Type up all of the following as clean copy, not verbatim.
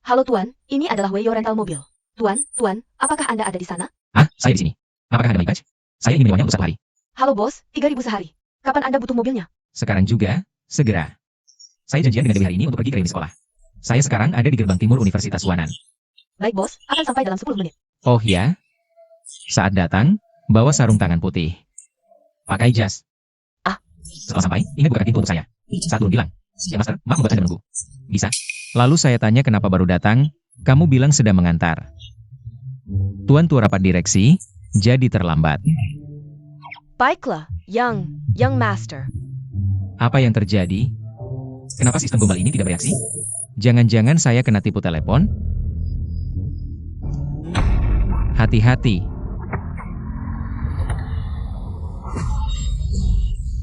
Halo Tuan, ini adalah Weiyo Rental Mobil. Tuan, apakah Anda ada di sana? Saya di sini. Apakah Anda baik? Saya ingin menyewanya untuk 1 hari. Halo bos, 3.000 sehari. Kapan Anda butuh mobilnya? Sekarang juga, segera. Saya janjian dengan Dewi hari ini untuk pergi ke klinik sekolah. Saya sekarang ada di gerbang timur Universitas Wanan. Baik bos, akan sampai dalam 10 menit. Oh ya? Saat datang, bawa sarung tangan putih. Pakai jas. Setelah sampai, ingat buka pintu untuk saya. Saat turun bilang, ya master, maaf membuat Anda menunggu. Bisa? Lalu saya tanya kenapa baru datang, kamu bilang sedang mengantar. Tuan tua rapat direksi, jadi terlambat. Baiklah, young master. Apa yang terjadi? Kenapa sistem gombal ini tidak bereaksi? Jangan-jangan saya kena tipu telepon? Hati-hati.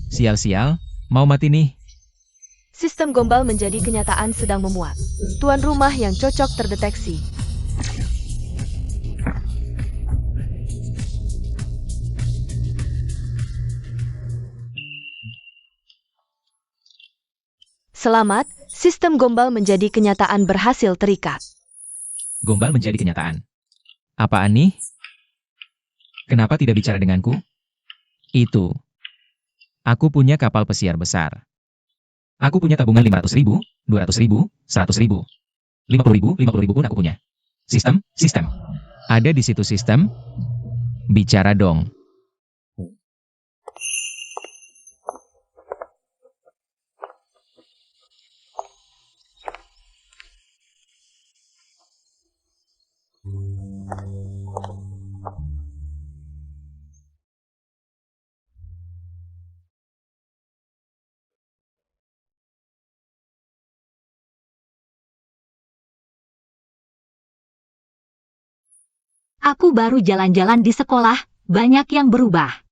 Sial-sial, mau mati nih. Sistem gombal menjadi kenyataan sedang memuat. Tuan rumah yang cocok terdeteksi. Selamat, sistem gombal menjadi kenyataan berhasil terikat. Gombal menjadi kenyataan. Apaan nih? Kenapa tidak bicara denganku? Itu. Aku punya kapal pesiar besar. Aku punya tabungan 500.000, 200.000, 100.000. 50.000 pun aku punya. Sistem. Ada di situ sistem? Bicara dong. Aku baru jalan-jalan di sekolah, banyak yang berubah.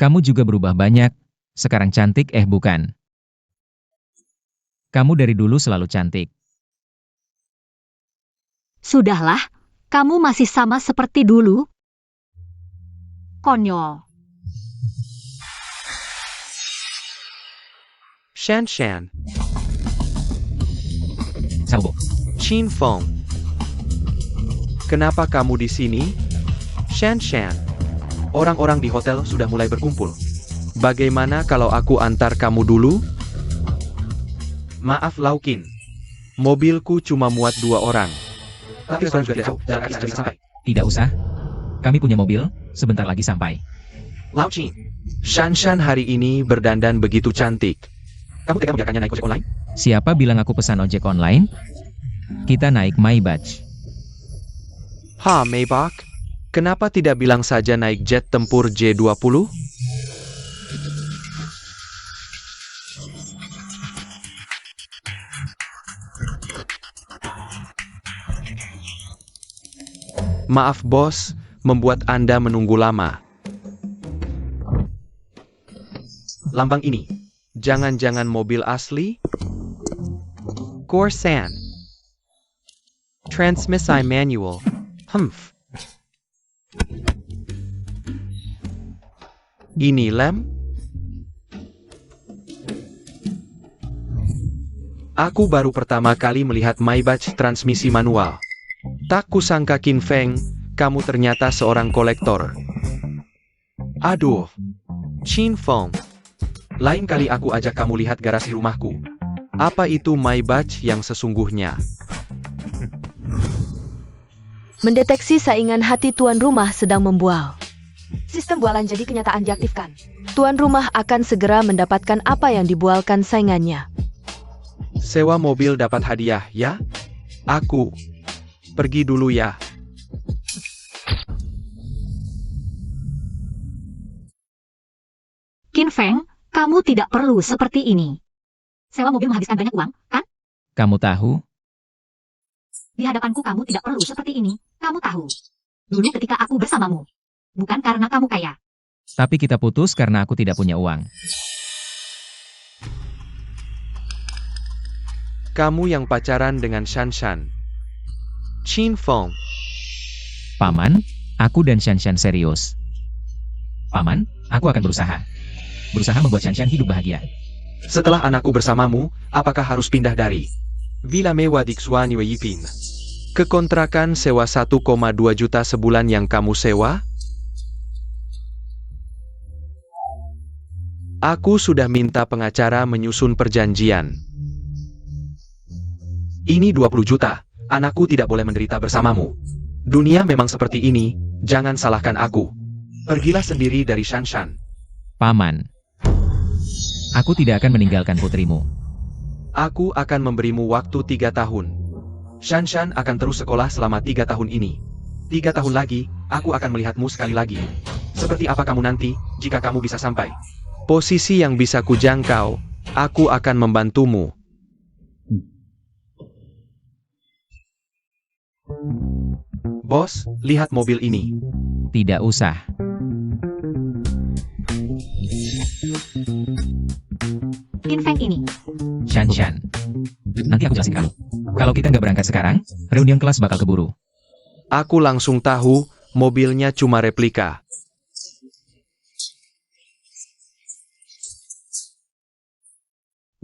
Kamu juga berubah banyak. Sekarang cantik bukan? Kamu dari dulu selalu cantik. Sudahlah, kamu masih sama seperti dulu. Konyol. Shan. Salbo. Qin Feng. Kenapa kamu di sini? Shan. Orang-orang di hotel sudah mulai berkumpul. Bagaimana kalau aku antar kamu dulu? Maaf Laukin. Mobilku cuma muat 2 orang. Tapi restoran sudah jauh, jarak istri sampai. Tidak usah. Kami punya mobil, sebentar lagi sampai. Lauqin. Shan hari ini berdandan begitu cantik. Kamu tega membiarkannya naik ojek online? Siapa bilang aku pesan ojek online? Kita naik Maybach. Maybach? Kenapa tidak bilang saja naik jet tempur J-20? Maaf bos, membuat Anda menunggu lama. Lambang ini, jangan-jangan mobil asli? Corsan. Transmisi manual. Ini lem? Aku baru pertama kali melihat Maybach transmisi manual. Tak kusangka Qin Feng, kamu ternyata seorang kolektor. Aduh, Qin Feng. Lain kali aku ajak kamu lihat garasi rumahku. Apa itu Maybach yang sesungguhnya? Mendeteksi saingan hati tuan rumah sedang membual. Sistem bualan jadi kenyataan diaktifkan. Tuan rumah akan segera mendapatkan apa yang dibualkan saingannya. Sewa mobil dapat hadiah, ya? Aku pergi dulu ya. Qin Feng, kamu tidak perlu seperti ini. Sewa mobil menghabiskan banyak uang, kan? Kamu tahu? Di hadapanku kamu tidak perlu seperti ini, kamu tahu. Dulu ketika aku bersamamu. Bukan karena kamu kaya. Tapi kita putus karena aku tidak punya uang. Kamu yang pacaran dengan Shan. Qin Feng. Paman, aku dan Shan serius. Paman, aku akan berusaha. Berusaha membuat Shan hidup bahagia. Setelah anakku bersamamu, apakah harus pindah dari Villa mewah di Xuan Yipin? Kekontrakan sewa 1,2 juta sebulan yang kamu sewa? Aku sudah minta pengacara menyusun perjanjian. Ini 20 juta. Anakku tidak boleh menderita bersamamu. Dunia memang seperti ini, jangan salahkan aku. Pergilah sendiri dari Shanshan. Paman. Aku tidak akan meninggalkan putrimu. Aku akan memberimu waktu 3 tahun. Shanshan akan terus sekolah selama 3 tahun ini. 3 tahun lagi, aku akan melihatmu sekali lagi. Seperti apa kamu nanti, jika kamu bisa sampai posisi yang bisa kujangkau, aku akan membantumu. Bos, lihat mobil ini. Tidak usah. Kinfeng ini. Shanshan. Nanti aku jelasin kamu. Kalau kita nggak berangkat sekarang, reunian kelas bakal keburu. Aku langsung tahu, mobilnya cuma replika.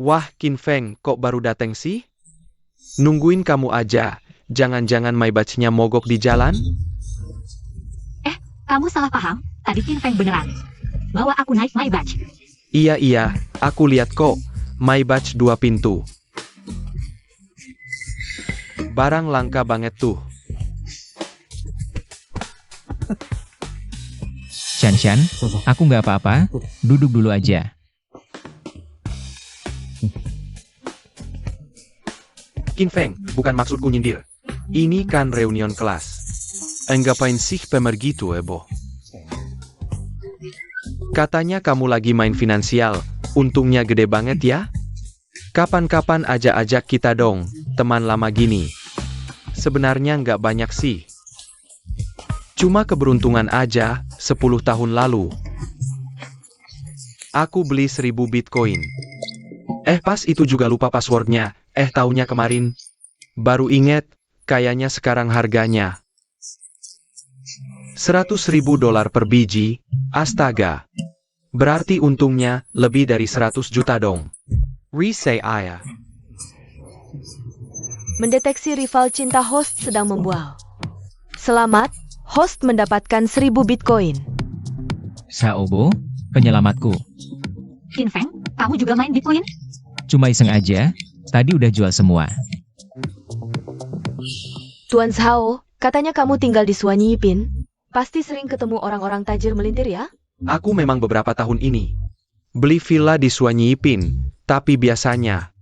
Wah, Kinfeng, kok baru dateng sih? Nungguin kamu aja. Jangan-jangan Maybach-nya mogok di jalan? Kamu salah paham. Tadi Kinfeng beneran bawa aku naik Maybach. Iya, aku lihat kok. Maybach 2 pintu. Barang langka banget tuh. Shanshan, aku nggak apa-apa. Duduk dulu aja. Kinfeng, bukan maksudku nyindir. Ini kan reunion kelas. Ngapain sih pemergi tuh, Ebo? Katanya kamu lagi main finansial. Untungnya gede banget ya. Kapan-kapan aja ajak kita dong, teman lama gini. Sebenarnya nggak banyak sih. Cuma keberuntungan aja, 10 tahun lalu. Aku beli 1000 Bitcoin. Pas itu juga lupa passwordnya. Taunya kemarin. Baru inget, kayaknya sekarang harganya $100.000 per biji. Astaga. Berarti untungnya lebih dari 100 juta dong. Resay ayah. Mendeteksi rival cinta host sedang membual. Selamat, host mendapatkan 1000 Bitcoin. Xiaobo, penyelamatku. Kinfeng, kamu juga main Bitcoin? Cuma iseng aja, tadi udah jual semua. Tuan Zhao, katanya kamu tinggal di Suanyi Yipin. Pasti sering ketemu orang-orang tajir melintir ya? Aku memang beberapa tahun ini beli villa di Suanyi Yipin, tapi biasanya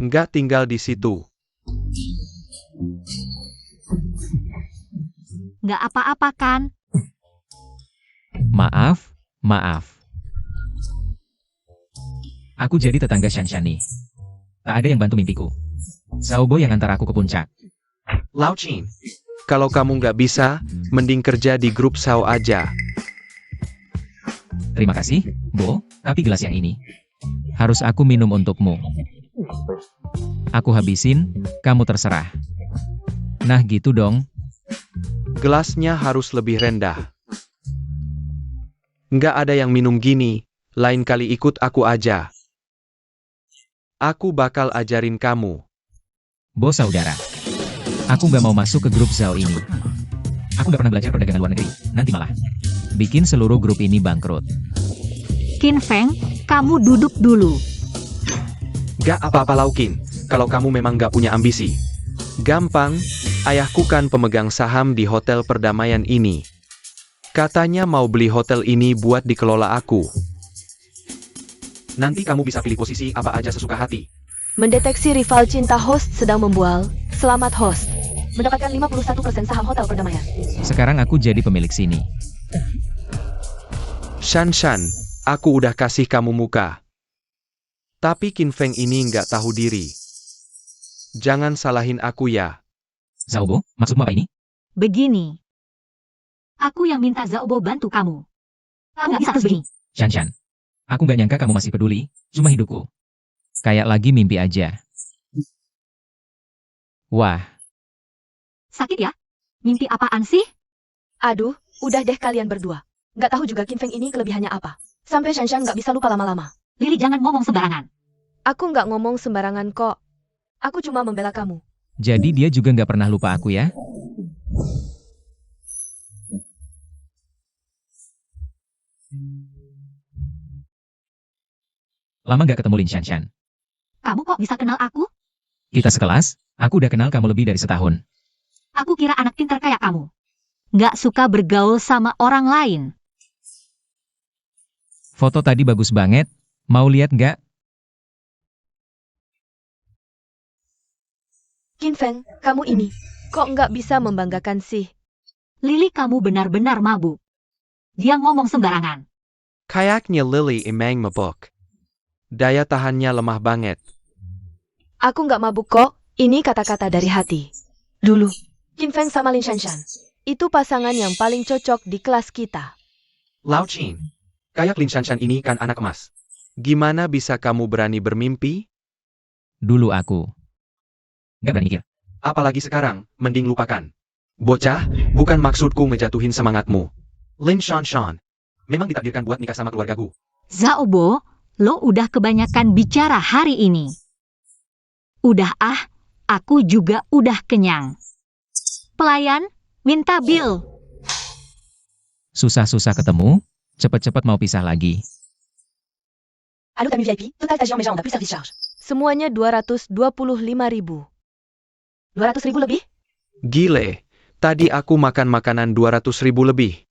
nggak tinggal di situ. Nggak apa-apa kan? Maaf. Aku jadi tetangga Shanshan nih. Tak ada yang bantu mimpiku. Xiaobo yang antar aku ke puncak. Lao Chin, kalau kamu nggak bisa, mending kerja di grup Sao aja. Terima kasih, Bo, tapi gelas yang ini harus aku minum untukmu. Aku habisin, kamu terserah. Nah gitu dong. Gelasnya harus lebih rendah. Nggak ada yang minum gini, lain kali ikut aku aja. Aku bakal ajarin kamu. Bo saudara, aku nggak mau masuk ke grup Zhao ini. Aku nggak pernah belajar perdagangan luar negeri, nanti malah bikin seluruh grup ini bangkrut. Kinfeng, kamu duduk dulu. Gak apa-apa Laukin, kalau kamu memang gak punya ambisi. Gampang, ayahku kan pemegang saham di Hotel Perdamaian ini. Katanya mau beli hotel ini buat dikelola aku. Nanti kamu bisa pilih posisi apa aja sesuka hati. Mendeteksi rival cinta host sedang membual. Selamat host. Mendapatkan 51% saham Hotel Perdamaian. Sekarang aku jadi pemilik sini. Shanshan, aku udah kasih kamu muka. Tapi Kinfeng ini nggak tahu diri. Jangan salahin aku ya. Xiaobo, maksudmu apa ini? Begini. Aku yang minta Zaobo bantu kamu. Kamu nggak bisa terus begini. Shanshan, aku nggak nyangka kamu masih peduli, cuma hidupku. Kayak lagi mimpi aja. Wah, Sakit ya? Mimpi apaan sih? Aduh, udah deh kalian berdua. Nggak tahu juga Kinfeng ini kelebihannya apa. Sampai Shanshan nggak bisa lupa lama-lama. Lili jangan ngomong sembarangan. Aku nggak ngomong sembarangan kok. Aku cuma membela kamu. Jadi dia juga nggak pernah lupa aku ya? Lama nggak ketemu Lin Shanshan. Kamu kok bisa kenal aku? Kita sekelas, aku udah kenal kamu lebih dari setahun. Aku kira anak pintar kayak kamu. Nggak suka bergaul sama orang lain. Foto tadi bagus banget, mau lihat nggak? Qin Feng, kamu ini, kok nggak bisa membanggakan sih? Lily, kamu benar-benar mabuk. Dia ngomong sembarangan. Kayaknya Lily emang mabuk. Daya tahannya lemah banget. Aku nggak mabuk kok, ini kata-kata dari hati. Dulu, Qin Feng sama Lin Shanshan, itu pasangan yang paling cocok di kelas kita. Lao Qin, kayak Lin Shanshan ini kan anak emas. Gimana bisa kamu berani bermimpi? Dulu aku nggak berani mikir. Apalagi sekarang, mending lupakan. Bocah, bukan maksudku ngejatuhin semangatmu. Lin Shanshan, memang ditakdirkan buat nikah sama keluargaku. Zaobo, lo udah kebanyakan bicara hari ini. Udah aku juga udah kenyang. Pelayan, minta bill. Susah-susah ketemu, cepet-cepet mau pisah lagi. Allô, Tamu VIP, total Tajian Meja, on a plus service charge. Semuanya 225.000. 200.000 lebih? Gile, tadi aku makan makanan 200.000 lebih.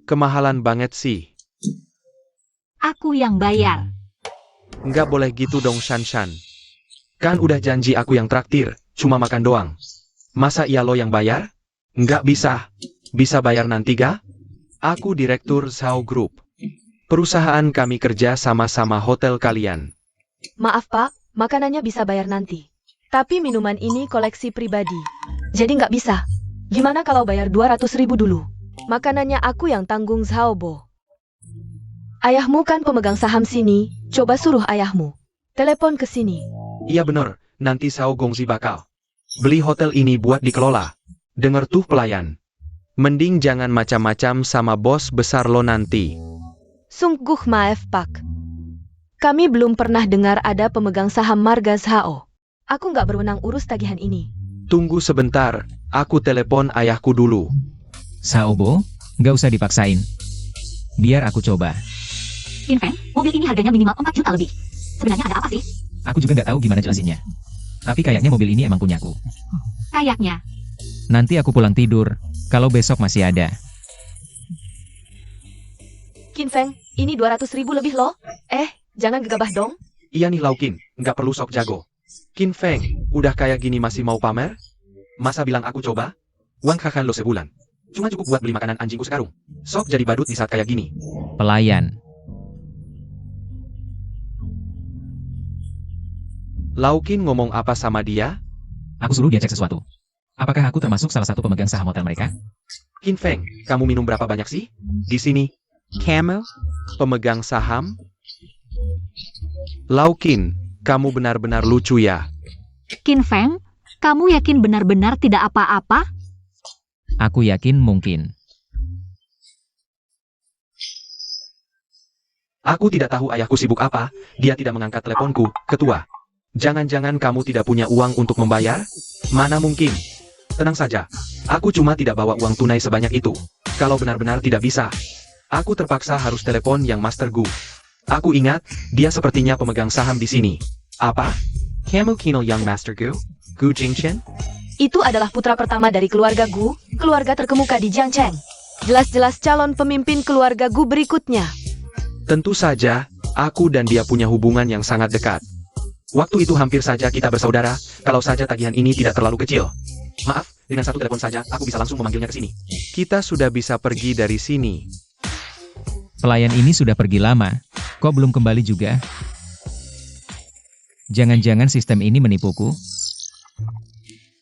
Kemahalan banget sih. Aku yang bayar. Nggak boleh gitu dong Shanshan. Kan udah janji aku yang traktir, cuma makan doang. Masa iya lo yang bayar? Nggak bisa. Bisa bayar nanti ga? Aku direktur Zhao Group. Perusahaan kami kerja sama-sama hotel kalian. Maaf Pak, makanannya bisa bayar nanti. Tapi minuman ini koleksi pribadi. Jadi nggak bisa. Gimana kalau bayar 200.000 dulu? Makanannya aku yang tanggung Zhaobo. Ayahmu kan pemegang saham sini, coba suruh ayahmu. Telepon ke sini. Iya bener, nanti Zhao Gongzi bakal beli hotel ini buat dikelola. Dengar tuh pelayan. Mending jangan macam-macam sama bos besar lo nanti. Sungguh maaf Pak. Kami belum pernah dengar ada pemegang saham marga Zhao. Aku nggak berwenang urus tagihan ini. Tunggu sebentar, aku telepon ayahku dulu. Saobo, nggak usah dipaksain. Biar aku coba. Qin Feng, mobil ini harganya minimal 4 juta lebih. Sebenarnya ada apa sih? Aku juga nggak tahu gimana jelasinnya. Tapi kayaknya mobil ini emang punyaku. Kayaknya. Nanti aku pulang tidur, kalau besok masih ada. Qin Feng, ini 200.000 lebih loh. Jangan gegabah dong. Iya nih Laukin, nggak perlu sok jago. Qin Feng, udah kayak gini masih mau pamer? Masa bilang aku coba? Uang kakan lo sebulan. Cuma cukup buat beli makanan anjingku sekarung. Sok jadi badut di saat kayak gini. Pelayan. Laukin ngomong apa sama dia? Aku suruh dia cek sesuatu. Apakah aku termasuk salah satu pemegang saham hotel mereka? Qin Feng, kamu minum berapa banyak sih? Di sini. Camel? Pemegang saham? Laukin, kamu benar-benar lucu ya. Qin Feng, kamu yakin benar-benar tidak apa-apa? Aku yakin mungkin. Aku tidak tahu ayahku sibuk apa, dia tidak mengangkat teleponku, ketua. Jangan-jangan kamu tidak punya uang untuk membayar? Mana mungkin? Tenang saja, aku cuma tidak bawa uang tunai sebanyak itu. Kalau benar-benar tidak bisa, aku terpaksa harus telepon yang Master Gu. Aku ingat, dia sepertinya pemegang saham di sini. Apa? Kamu kenal yang Master Gu? Gu Jingchen? Itu adalah putra pertama dari keluarga Gu, keluarga terkemuka di Jiangcheng. Jelas-jelas calon pemimpin keluarga Gu berikutnya. Tentu saja, aku dan dia punya hubungan yang sangat dekat. Waktu itu hampir saja kita bersaudara, kalau saja tagihan ini tidak terlalu kecil. Maaf, dengan satu telepon saja, aku bisa langsung memanggilnya ke sini. Kita sudah bisa pergi dari sini. Pelayan ini sudah pergi lama, kok belum kembali juga? Jangan-jangan sistem ini menipuku?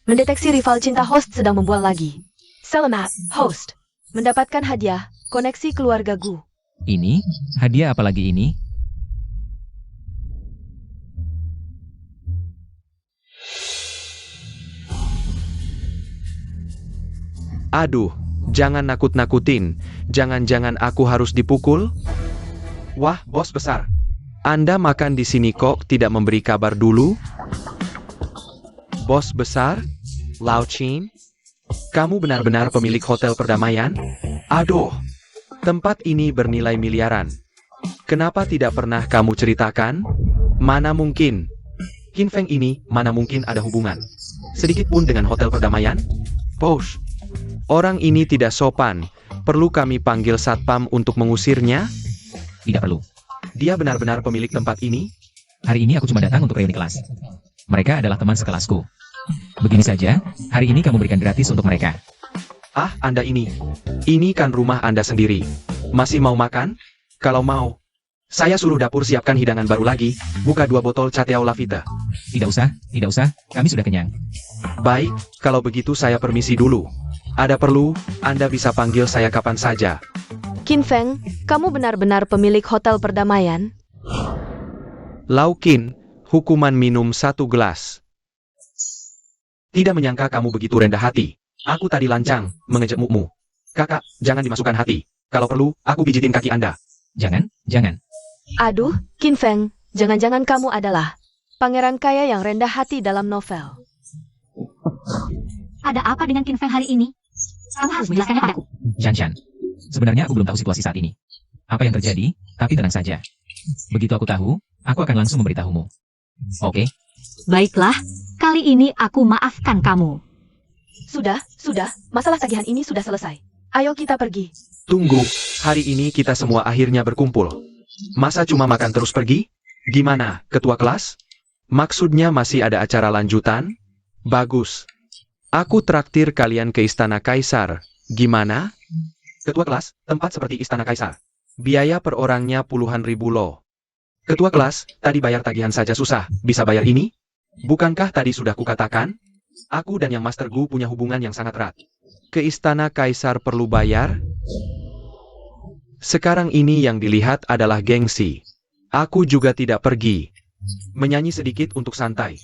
Mendeteksi rival cinta host sedang membual lagi. Selamat, host. Mendapatkan hadiah, koneksi keluarga Gu. Ini? Hadiah apa lagi ini? Aduh, jangan nakut-nakutin. Jangan-jangan aku harus dipukul? Wah, bos besar. Anda makan di sini kok tidak memberi kabar dulu? Bos besar? Lao Chin? Kamu benar-benar pemilik hotel perdamaian? Aduh, tempat ini bernilai miliaran. Kenapa tidak pernah kamu ceritakan? Mana mungkin? Qin Feng ini, mana mungkin ada hubungan sedikit pun dengan hotel perdamaian? Bos, orang ini tidak sopan. Perlu kami panggil satpam untuk mengusirnya? Tidak perlu. Dia benar-benar pemilik tempat ini? Hari ini aku cuma datang untuk reuni kelas. Mereka adalah teman sekelasku. Begini saja, hari ini kamu berikan gratis untuk mereka. Ah, Anda ini. Ini kan rumah Anda sendiri. Masih mau makan? Kalau mau, saya suruh dapur siapkan hidangan baru lagi. Buka 2 botol Chateau Lafite. Tidak usah, kami sudah kenyang. Baik, kalau begitu saya permisi dulu. Ada perlu, Anda bisa panggil saya kapan saja. Qin Feng, kamu benar-benar pemilik hotel perdamaian? Lau Qin, hukuman minum 1 gelas. Tidak menyangka kamu begitu rendah hati. Aku tadi lancang, mengejekmu. Kakak, jangan dimasukkan hati. Kalau perlu, aku pijitin kaki Anda. Jangan. Aduh, Qin Feng, jangan-jangan kamu adalah pangeran kaya yang rendah hati dalam novel. Ada apa dengan Qin Feng hari ini? Kamu harus menjelaskannya padaku. Shan, sebenarnya aku belum tahu situasi saat ini. Apa yang terjadi, tapi tenang saja. Begitu aku tahu, aku akan langsung memberitahumu. Oke? Baiklah, kali ini aku maafkan kamu. Sudah, masalah tagihan ini sudah selesai. Ayo kita pergi. Tunggu, hari ini kita semua akhirnya berkumpul. Masa cuma makan terus pergi? Gimana, ketua kelas? Maksudnya masih ada acara lanjutan? Bagus. Aku traktir kalian ke Istana Kaisar. Gimana? Ketua kelas, tempat seperti Istana Kaisar. Biaya per orangnya puluhan ribu loh. Ketua kelas, tadi bayar tagihan saja susah. Bisa bayar ini? Bukankah tadi sudah kukatakan? Aku dan yang Master Gu punya hubungan yang sangat erat. Ke Istana Kaisar perlu bayar? Sekarang ini yang dilihat adalah gengsi. Aku juga tidak pergi. Menyanyi sedikit untuk santai.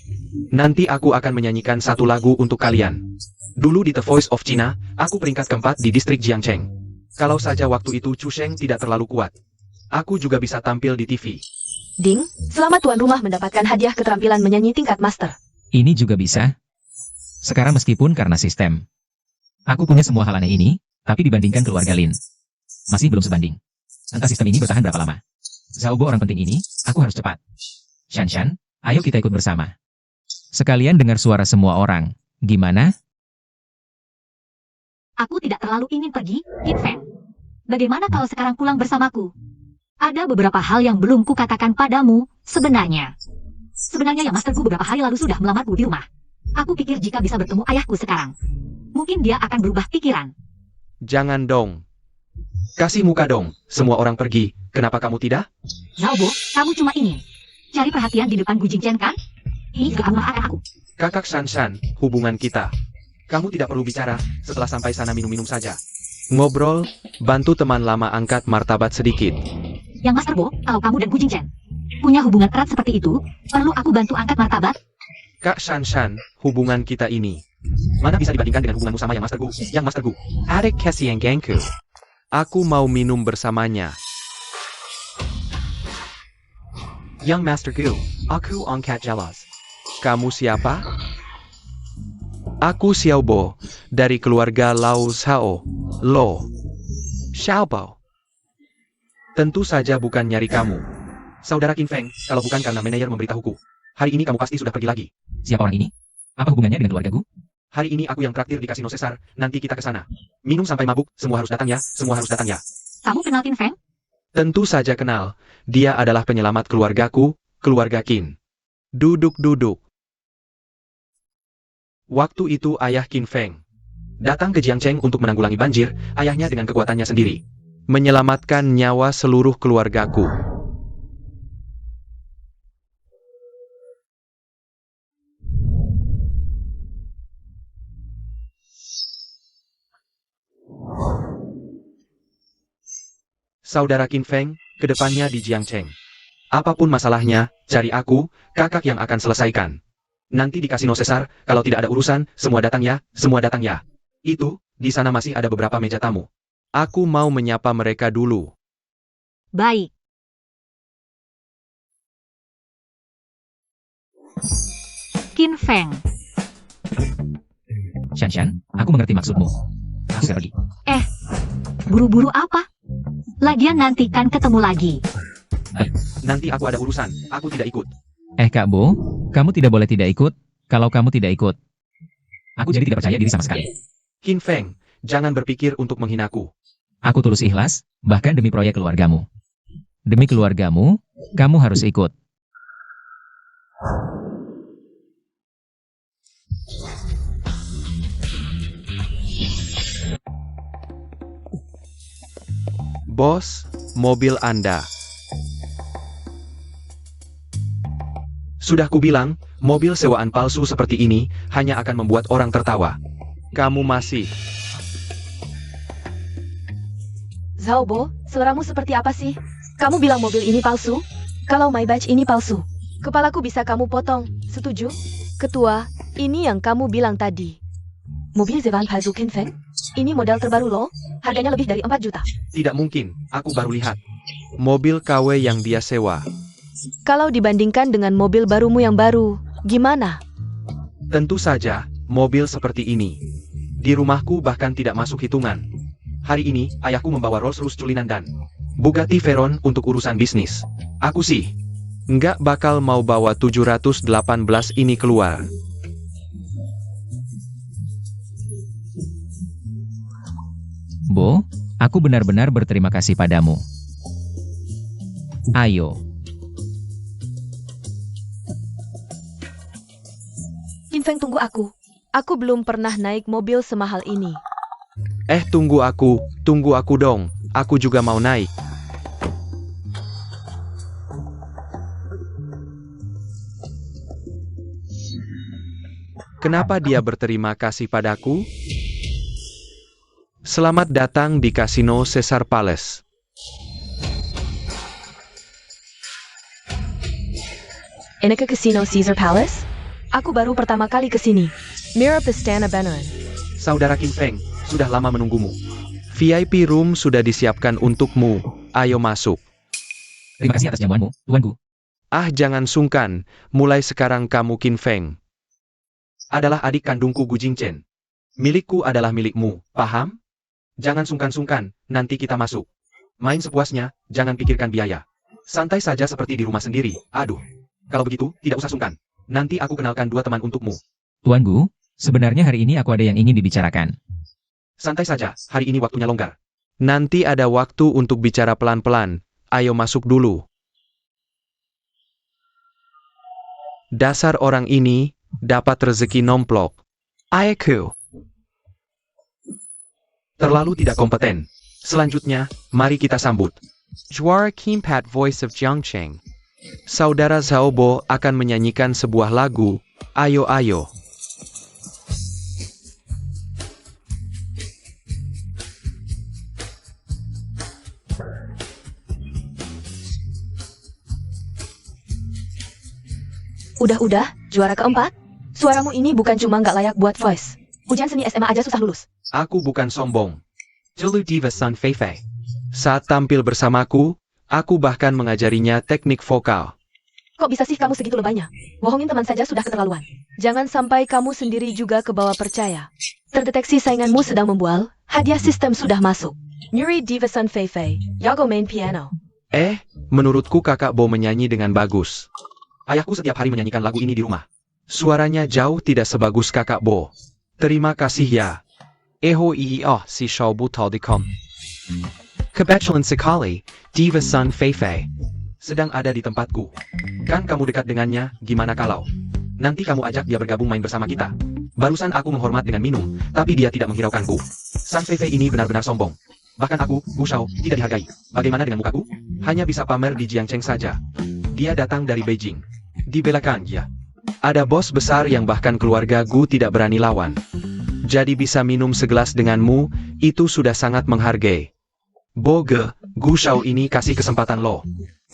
Nanti aku akan menyanyikan 1 lagu untuk kalian. Dulu di The Voice of China, aku peringkat keempat di distrik Jiangcheng. Kalau saja waktu itu Chu Sheng tidak terlalu kuat, aku juga bisa tampil di TV. Ding, selamat tuan rumah mendapatkan hadiah keterampilan menyanyi tingkat master. Ini juga bisa. Sekarang meskipun karena sistem. Aku punya semua hal aneh ini, tapi dibandingkan keluarga Lin, masih belum sebanding. Entah sistem ini bertahan berapa lama. Zhao Bo orang penting ini, aku harus cepat. Shan, ayo kita ikut bersama. Sekalian dengar suara semua orang. Gimana? Aku tidak terlalu ingin pergi, Qin Feng. Bagaimana kalau sekarang pulang bersamaku? Ada beberapa hal yang belum kukatakan padamu, sebenarnya. Sebenarnya ya Master Gu beberapa hari lalu sudah melamarku di rumah. Aku pikir jika bisa bertemu ayahku sekarang, mungkin dia akan berubah pikiran. Jangan dong. Kasih muka dong, semua orang pergi, kenapa kamu tidak? Zhao Bo, kamu cuma ingin cari perhatian di depan Gu Jingchen kan? Ini juga kamu marahkan aku. Kakak Shan, hubungan kita. Kamu tidak perlu bicara, setelah sampai sana minum-minum saja. Ngobrol, bantu teman lama angkat martabat sedikit. Yang Master Bo, kalau kamu dan Gu Jingchen punya hubungan erat seperti itu, perlu aku bantu angkat martabat? Kak Shan, hubungan kita ini mana bisa dibandingkan dengan hubunganmu sama yang Master Gu? Yang Master Gu, adik kasih yang gengku. Aku mau minum bersamanya. Yang Master Gu, aku angkat jelas. Kamu siapa? Aku Xiaobo, dari keluarga Lao Zhao, Lo. Xiaobo. Tentu saja bukan nyari kamu. Saudara Qin Feng, kalau bukan karena manajer memberitahuku. Hari ini kamu pasti sudah pergi lagi. Siapa orang ini? Apa hubungannya dengan keluargaku? Hari ini aku yang traktir di Kasino Caesar, nanti kita ke sana. Minum sampai mabuk, semua harus datang ya, semua harus datang ya. Kamu kenal Qin Feng? Tentu saja kenal. Dia adalah penyelamat keluargaku, keluarga Qin. Duduk. Waktu itu ayah Qin Feng datang ke Jiangcheng untuk menanggulangi banjir, ayahnya dengan kekuatannya sendiri menyelamatkan nyawa seluruh keluargaku. Saudara Qin Feng, kedepannya di Jiangcheng. Apapun masalahnya, cari aku, kakak yang akan selesaikan. Nanti di Kasino Caesar, kalau tidak ada urusan, semua datang ya, semua datang ya. Itu, di sana masih ada beberapa meja tamu. Aku mau menyapa mereka dulu. Baik. Qin Feng, Shanshan, aku mengerti maksudmu. Aku segera pergi. Buru-buru apa? Lagian nanti kan ketemu lagi. Nanti aku ada urusan, aku tidak ikut. Kak Bo, kamu tidak boleh tidak ikut. Kalau kamu tidak ikut, aku jadi tidak percaya diri sama sekali. Qin Feng, jangan berpikir untuk menghinaku. Aku tulus ikhlas, bahkan demi proyek keluargamu. Demi keluargamu, kamu harus ikut. Bos, mobil Anda. Sudah kubilang, mobil sewaan palsu seperti ini hanya akan membuat orang tertawa. Kamu masih... Zhao Bo, seleramu seperti apa sih? Kamu bilang mobil ini palsu? Kalau Maybach ini palsu, kepalaku bisa kamu potong, setuju? Ketua, ini yang kamu bilang tadi. Mobil Zevan palsu Qin Feng? Ini model terbaru loh, harganya lebih dari 4 juta. Tidak mungkin, aku baru lihat. Mobil KW yang dia sewa. Kalau dibandingkan dengan mobil barumu yang baru, gimana? Tentu saja, mobil seperti ini. Di rumahku bahkan tidak masuk hitungan. Hari ini, ayahku membawa Rolls-Royce culinan dan Bugatti Veyron untuk urusan bisnis. Aku sih, nggak bakal mau bawa 718 ini keluar. Bo, aku benar-benar berterima kasih padamu. Ayo, Qin Feng, tunggu aku. Aku belum pernah naik mobil semahal ini. Tunggu aku dong. Aku juga mau naik. Kenapa dia berterima kasih padaku? Selamat datang di Kasino Caesar Palace. Ini ke Casino Caesar Palace? Aku baru pertama kali ke sini. Mira Pestana Beneran. Saudara Qin Feng, sudah lama menunggumu. VIP room sudah disiapkan untukmu. Ayo masuk. terima kasih atas jamuanmu, tuanku. Jangan sungkan. Mulai sekarang kamu Qin Feng adalah adik kandungku Gu Jingchen. Milikku adalah milikmu, paham? Jangan sungkan-sungkan, nanti kita masuk. Main sepuasnya, jangan pikirkan biaya. Santai saja seperti di rumah sendiri. Aduh. Kalau begitu, tidak usah sungkan. Nanti aku kenalkan 2 teman untukmu. Tuanku, sebenarnya hari ini aku ada yang ingin dibicarakan. Santai saja, hari ini waktunya longgar. Nanti ada waktu untuk bicara pelan-pelan. Ayo masuk dulu. Dasar orang ini, dapat rezeki nomplok. Aku terlalu tidak kompeten. Selanjutnya, mari kita sambut Juara Kimpat Voice of Jiangcheng. Saudara Zhao Bo akan menyanyikan sebuah lagu. Ayo ayo. Udah, juara keempat? Suaramu ini bukan cuma nggak layak buat voice. Ujian seni SMA aja susah lulus. Aku bukan sombong. Jelu Diva Sun Feifei. Saat tampil bersamaku, aku bahkan mengajarinya teknik vokal. Kok bisa sih kamu segitu lebaynya? Bohongin teman saja sudah keterlaluan. Jangan sampai kamu sendiri juga kebawa percaya. Terdeteksi sainganmu sedang membual, hadiah sistem sudah masuk. Nuri Diva Sun Feifei, Yago main piano. Menurutku kakak Bo menyanyi dengan bagus. Ayahku setiap hari menyanyikan lagu ini di rumah. Suaranya jauh tidak sebagus kakak Bo. Terima kasih ya. Si Shao Tao Dikom. Kebetulan sekali, Diva Sun Feifei sedang ada di tempatku. Kan kamu dekat dengannya, gimana kalau nanti kamu ajak dia bergabung main bersama kita? Barusan aku menghormat dengan minum, tapi dia tidak menghiraukanku. Sun Feifei ini benar-benar sombong. Bahkan aku, Gu Shao, tidak dihargai. Bagaimana dengan mukaku? Hanya bisa pamer di Jiangcheng saja. Dia datang dari Beijing. Dibelakan ya. Ada bos besar yang bahkan keluarga Gu tidak berani lawan. Jadi bisa minum segelas denganmu, itu sudah sangat menghargai. Boge, Gu Shao ini kasih kesempatan lo.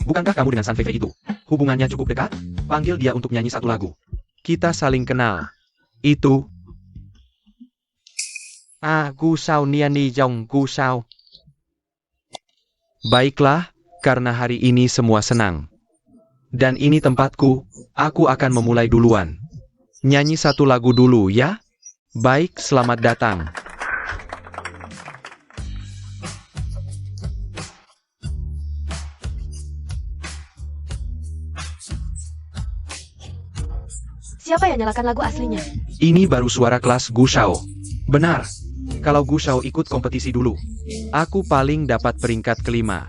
Bukankah kamu dengan Sun Feifei itu hubungannya cukup dekat? Panggil dia untuk nyanyi satu lagu. Kita saling kenal. Itu. Gu Shao Niani Jong Gu Shao. Baiklah, karena hari ini semua senang. Dan ini tempatku, aku akan memulai duluan. Nyanyi satu lagu dulu ya. Baik, selamat datang. Siapa yang nyalakan lagu aslinya? Ini baru suara kelas Gu Shao. Benar. Kalau Gu Shao ikut kompetisi dulu, aku paling dapat peringkat kelima.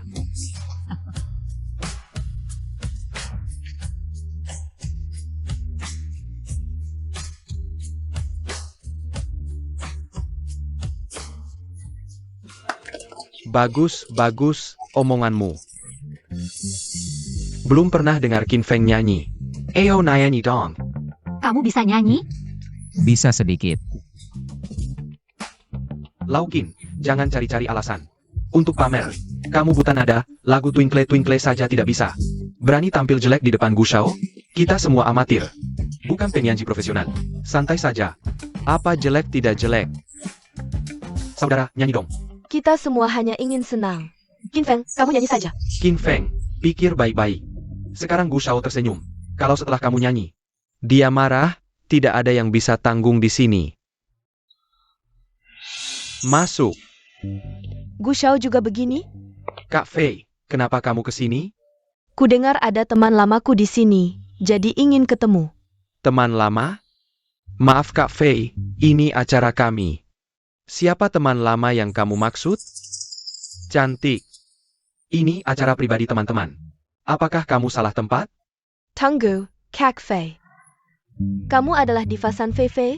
Bagus, bagus, omonganmu. Belum pernah dengar Qin Feng nyanyi. Ayo nyanyi dong. Kamu bisa nyanyi? Bisa sedikit. Laukin, jangan cari-cari alasan. Untuk pamer, kamu buta nada, lagu Twinkle Twinkle saja tidak bisa. Berani tampil jelek di depan Gu Shao? Kita semua amatir. Bukan penyanyi profesional. Santai saja. Apa jelek tidak jelek? Saudara, nyanyi dong. Kita semua hanya ingin senang. Qin Feng, kamu nyanyi saja. Qin Feng, pikir baik-baik. Sekarang Gu Shao tersenyum. Kalau setelah kamu nyanyi, dia marah, tidak ada yang bisa tanggung di sini. Masuk. Gu Shao juga begini? Kak Fei, kenapa kamu kesini? Ku dengar ada teman lamaku di sini, jadi ingin ketemu. Teman lama? Maaf Kak Fei, ini acara kami. Siapa teman lama yang kamu maksud? Cantik. Ini acara pribadi teman-teman. Apakah kamu salah tempat? Tunggu, Kak Fei. Kamu adalah Diva San Fei Fei?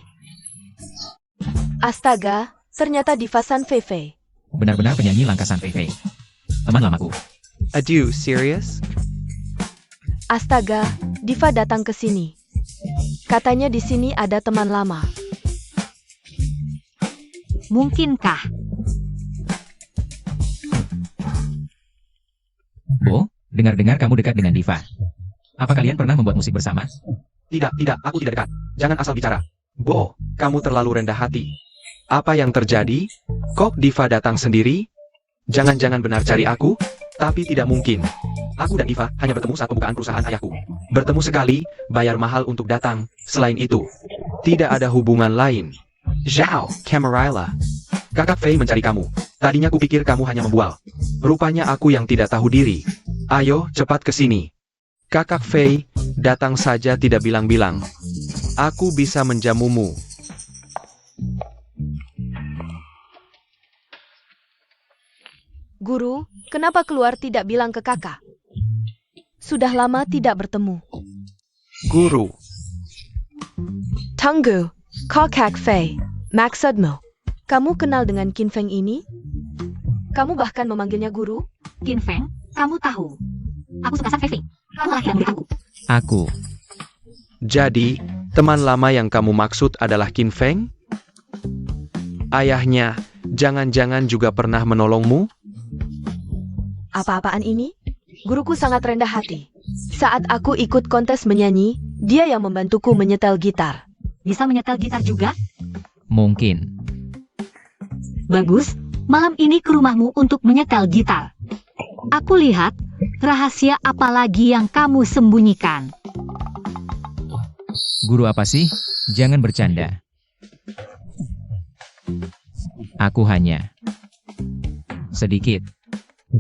Astaga, ternyata Diva San Fei Fei. Benar-benar penyanyi Langkasan Fei. Teman lamaku. Aduh, serius? Astaga, Diva datang ke sini. Katanya di sini ada teman lama. Mungkinkah? Bo, dengar-dengar kamu dekat dengan Diva. Apa kalian pernah membuat musik bersama? Tidak, aku tidak dekat. Jangan asal bicara. Bo, kamu terlalu rendah hati. Apa yang terjadi? Kok Diva datang sendiri? Jangan-jangan benar cari aku? Tapi tidak mungkin. Aku dan Diva hanya bertemu saat pembukaan perusahaan ayahku. Bertemu sekali, bayar mahal untuk datang. Selain itu, tidak ada hubungan lain. Zhao, Camarilla. Kakak Fei mencari kamu. Tadinya kupikir kamu hanya membual. Rupanya aku yang tidak tahu diri. Ayo, cepat ke sini. Kakak Fei, datang saja tidak bilang-bilang. Aku bisa menjamumu. Guru, kenapa keluar tidak bilang ke kakak? Sudah lama tidak bertemu. Guru, Tunggu, Kak Fei. Maksudmu, kamu kenal dengan Qin Feng ini? Kamu bahkan memanggilnya guru? Qin Feng, kamu tahu. Aku suka San Fei Fei. Kamu lah yang murid aku. Aku. jadi, teman lama yang kamu maksud adalah Qin Feng? Ayahnya, jangan-jangan juga pernah menolongmu? Apa-apaan ini? Guruku sangat rendah hati. Saat aku ikut kontes menyanyi, dia yang membantuku menyetel gitar. Bisa menyetel gitar juga? Mungkin. Bagus, malam ini ke rumahmu untuk menyetel gitar. Aku lihat, rahasia apa lagi yang kamu sembunyikan? Guru apa sih? Jangan bercanda. Aku hanya sedikit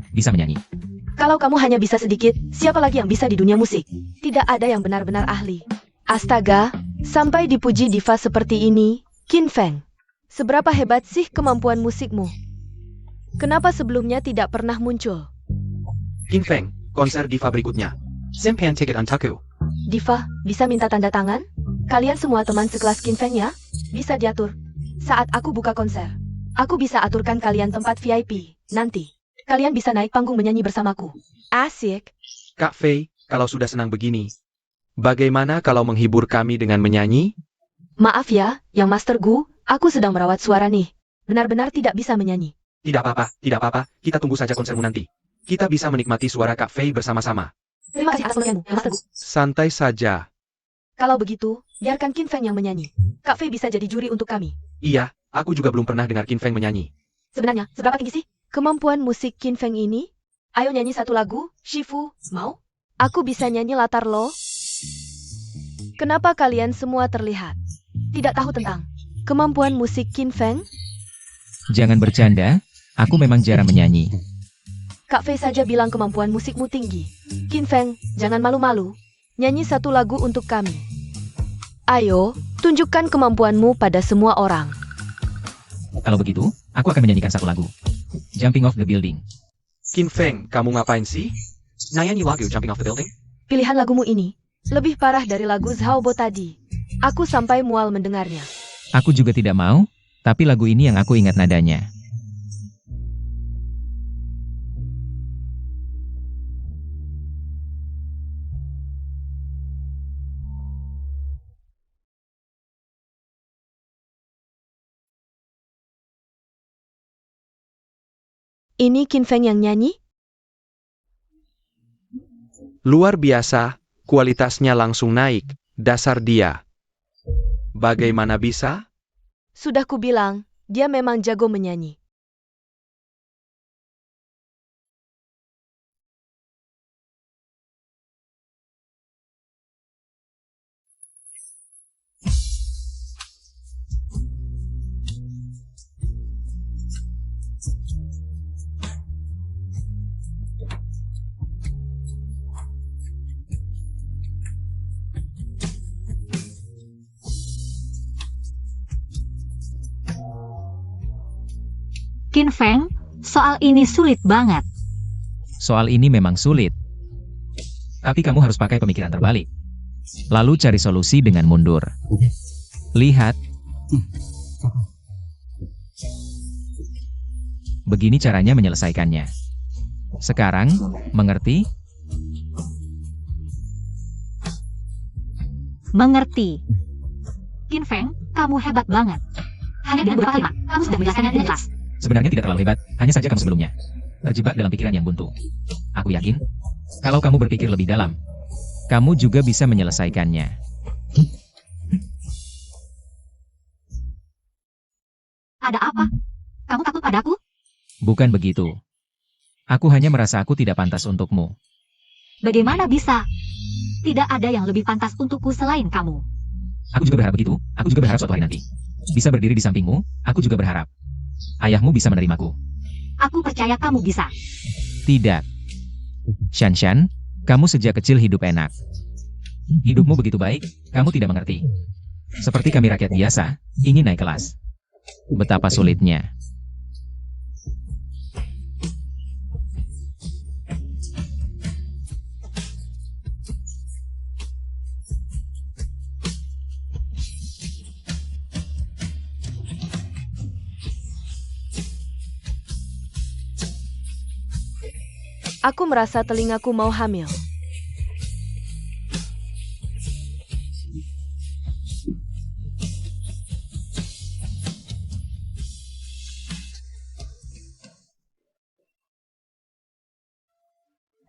bisa menyanyi. Kalau kamu hanya bisa sedikit, siapa lagi yang bisa di dunia musik? Tidak ada yang benar-benar ahli. Astaga, sampai dipuji diva seperti ini, Qin Feng. Seberapa hebat sih kemampuan musikmu? Kenapa sebelumnya tidak pernah muncul? Qin Feng, konser diva berikutnya. Simpan tiket untukku. Diva, bisa minta tanda tangan? Kalian semua teman sekelas Qin Feng ya? Bisa diatur. Saat aku buka konser, aku bisa aturkan kalian tempat VIP. Nanti, kalian bisa naik panggung menyanyi bersamaku. Asik. Kak Fei, kalau sudah senang begini, bagaimana kalau menghibur kami dengan menyanyi? Maaf ya, yang Master Gu, aku sedang merawat suara nih. Benar-benar tidak bisa menyanyi. Tidak apa-apa, kita tunggu saja konsermu nanti. Kita bisa menikmati suara Kak Fei bersama-sama. Terima kasih atas penyanyimu, yang Master Gu. Santai saja. Kalau begitu, biarkan Qin Feng yang menyanyi. Kak Fei bisa jadi juri untuk kami. Iya, aku juga belum pernah dengar Qin Feng menyanyi. Sebenarnya, seberapa tinggi sih kemampuan musik Qin Feng ini? Ayo nyanyi satu lagu, Shifu, mau? Aku bisa nyanyi latar lo. Kenapa kalian semua terlihat tidak tahu tentang kemampuan musik Qin Feng? Jangan bercanda, aku memang jarang menyanyi. Kak Fei saja bilang kemampuan musikmu tinggi. Qin Feng, jangan malu-malu. Nyanyi satu lagu untuk kami. Ayo, tunjukkan kemampuanmu pada semua orang. Kalau begitu, aku akan menyanyikan satu lagu. Jumping off the building. Qin Feng, kamu ngapain sih? Nyanyi lagu Jumping Off the Building? Pilihan lagumu ini lebih parah dari lagu Zhaobo tadi. Aku sampai mual mendengarnya. Aku juga tidak mau, tapi lagu ini yang aku ingat nadanya. Ini Qin Feng yang nyanyi? Luar biasa, kualitasnya langsung naik, dasar dia. Bagaimana bisa? Sudah kubilang, dia memang jago menyanyi. Qin Feng, soal ini sulit banget. Soal ini memang sulit. Tapi kamu harus pakai pemikiran terbalik. Lalu cari solusi dengan mundur. Lihat. Begini caranya menyelesaikannya. Sekarang, mengerti? Mengerti. Qin Feng, kamu hebat banget. Hanya dengan beberapa kalimat, kamu sudah menjelaskannya dengan jelas. Sebenarnya tidak terlalu hebat, hanya saja kamu sebelumnya terjebak dalam pikiran yang buntu. Aku yakin, kalau kamu berpikir lebih dalam, kamu juga bisa menyelesaikannya. Ada apa? Kamu takut padaku? Bukan begitu. Aku hanya merasa aku tidak pantas untukmu. Bagaimana bisa? Tidak ada yang lebih pantas untukku selain kamu. Aku juga berharap begitu, aku juga berharap suatu hari nanti bisa berdiri di sampingmu, aku juga berharap ayahmu bisa menerimaku. Aku percaya kamu bisa. Tidak. Shanshan, kamu sejak kecil hidup enak. Hidupmu begitu baik, kamu tidak mengerti. Seperti kami rakyat biasa, ingin naik kelas. Betapa sulitnya. Aku merasa telingaku mau hamil.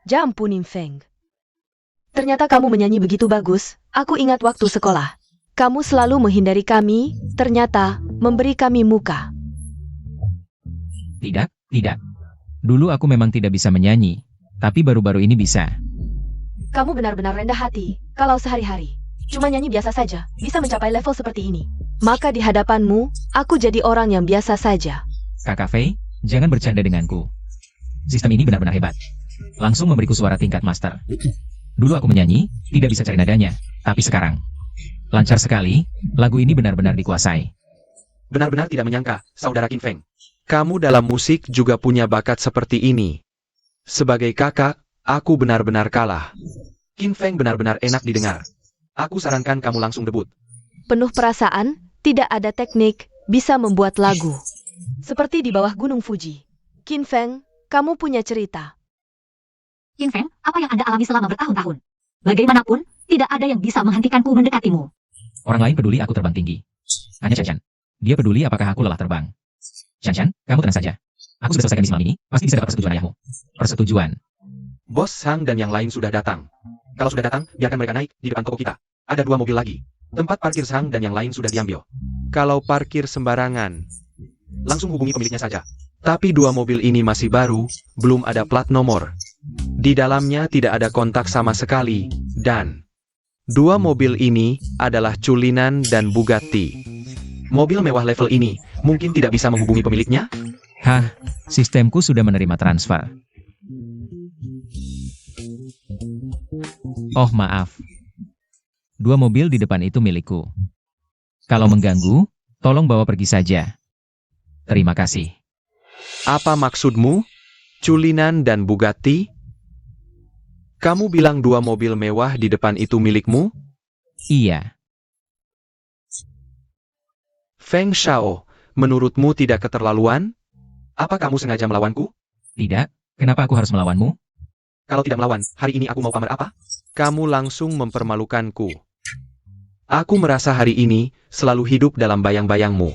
Jampu Nimfeng. Ternyata kamu menyanyi begitu bagus. Aku ingat waktu sekolah. Kamu selalu menghindari kami, ternyata memberi kami muka. Tidak, tidak. Dulu aku memang tidak bisa menyanyi, tapi baru-baru ini bisa. Kamu benar-benar rendah hati, kalau sehari-hari cuma nyanyi biasa saja, bisa mencapai level seperti ini. Maka di hadapanmu, aku jadi orang yang biasa saja. Kakak Fei, jangan bercanda denganku. Sistem ini benar-benar hebat. Langsung memberiku suara tingkat master. Dulu aku menyanyi, tidak bisa cari nadanya, tapi sekarang lancar sekali, lagu ini benar-benar dikuasai. Benar-benar tidak menyangka, saudara Qin Feng. Kamu dalam musik juga punya bakat seperti ini. Sebagai kakak, aku benar-benar kalah. Qin Feng benar-benar enak didengar. Aku sarankan kamu langsung debut. Penuh perasaan, tidak ada teknik, bisa membuat lagu. Seperti di bawah Gunung Fuji. Qin Feng, kamu punya cerita. Qin Feng, apa yang Anda alami selama bertahun-tahun? Bagaimanapun, tidak ada yang bisa menghentikanku mendekatimu. Orang lain peduli aku terbang tinggi. Hanya Shanshan. Dia peduli apakah aku lelah terbang. Shanshan, kamu tenang saja. Aku sudah selesaikan misi malam ini, pasti bisa dapat persetujuan ayahmu. Persetujuan. Bos Sang dan yang lain sudah datang. Kalau sudah datang, biarkan mereka naik di depan toko kita. Ada 2 mobil lagi. Tempat parkir Sang dan yang lain sudah diambil. Kalau parkir sembarangan, langsung hubungi pemiliknya saja. Tapi 2 mobil ini masih baru, belum ada plat nomor. Di dalamnya tidak ada kontak sama sekali, dan Dua mobil ini adalah Cullinan dan Bugatti. Mobil mewah level ini mungkin tidak bisa menghubungi pemiliknya? Hah, sistemku sudah menerima transfer. Oh maaf. Dua mobil di depan itu milikku. Kalau mengganggu, tolong bawa pergi saja. Terima kasih. Apa maksudmu? Cullinan dan Bugatti? Kamu bilang dua mobil mewah di depan itu milikmu? Iya, Feng Shao, menurutmu tidak keterlaluan? Apa kamu sengaja melawanku? tidak. Kenapa aku harus melawanmu? Kalau tidak melawan, hari ini aku mau pamer apa? Kamu langsung mempermalukanku. Aku merasa hari ini selalu hidup dalam bayang-bayangmu.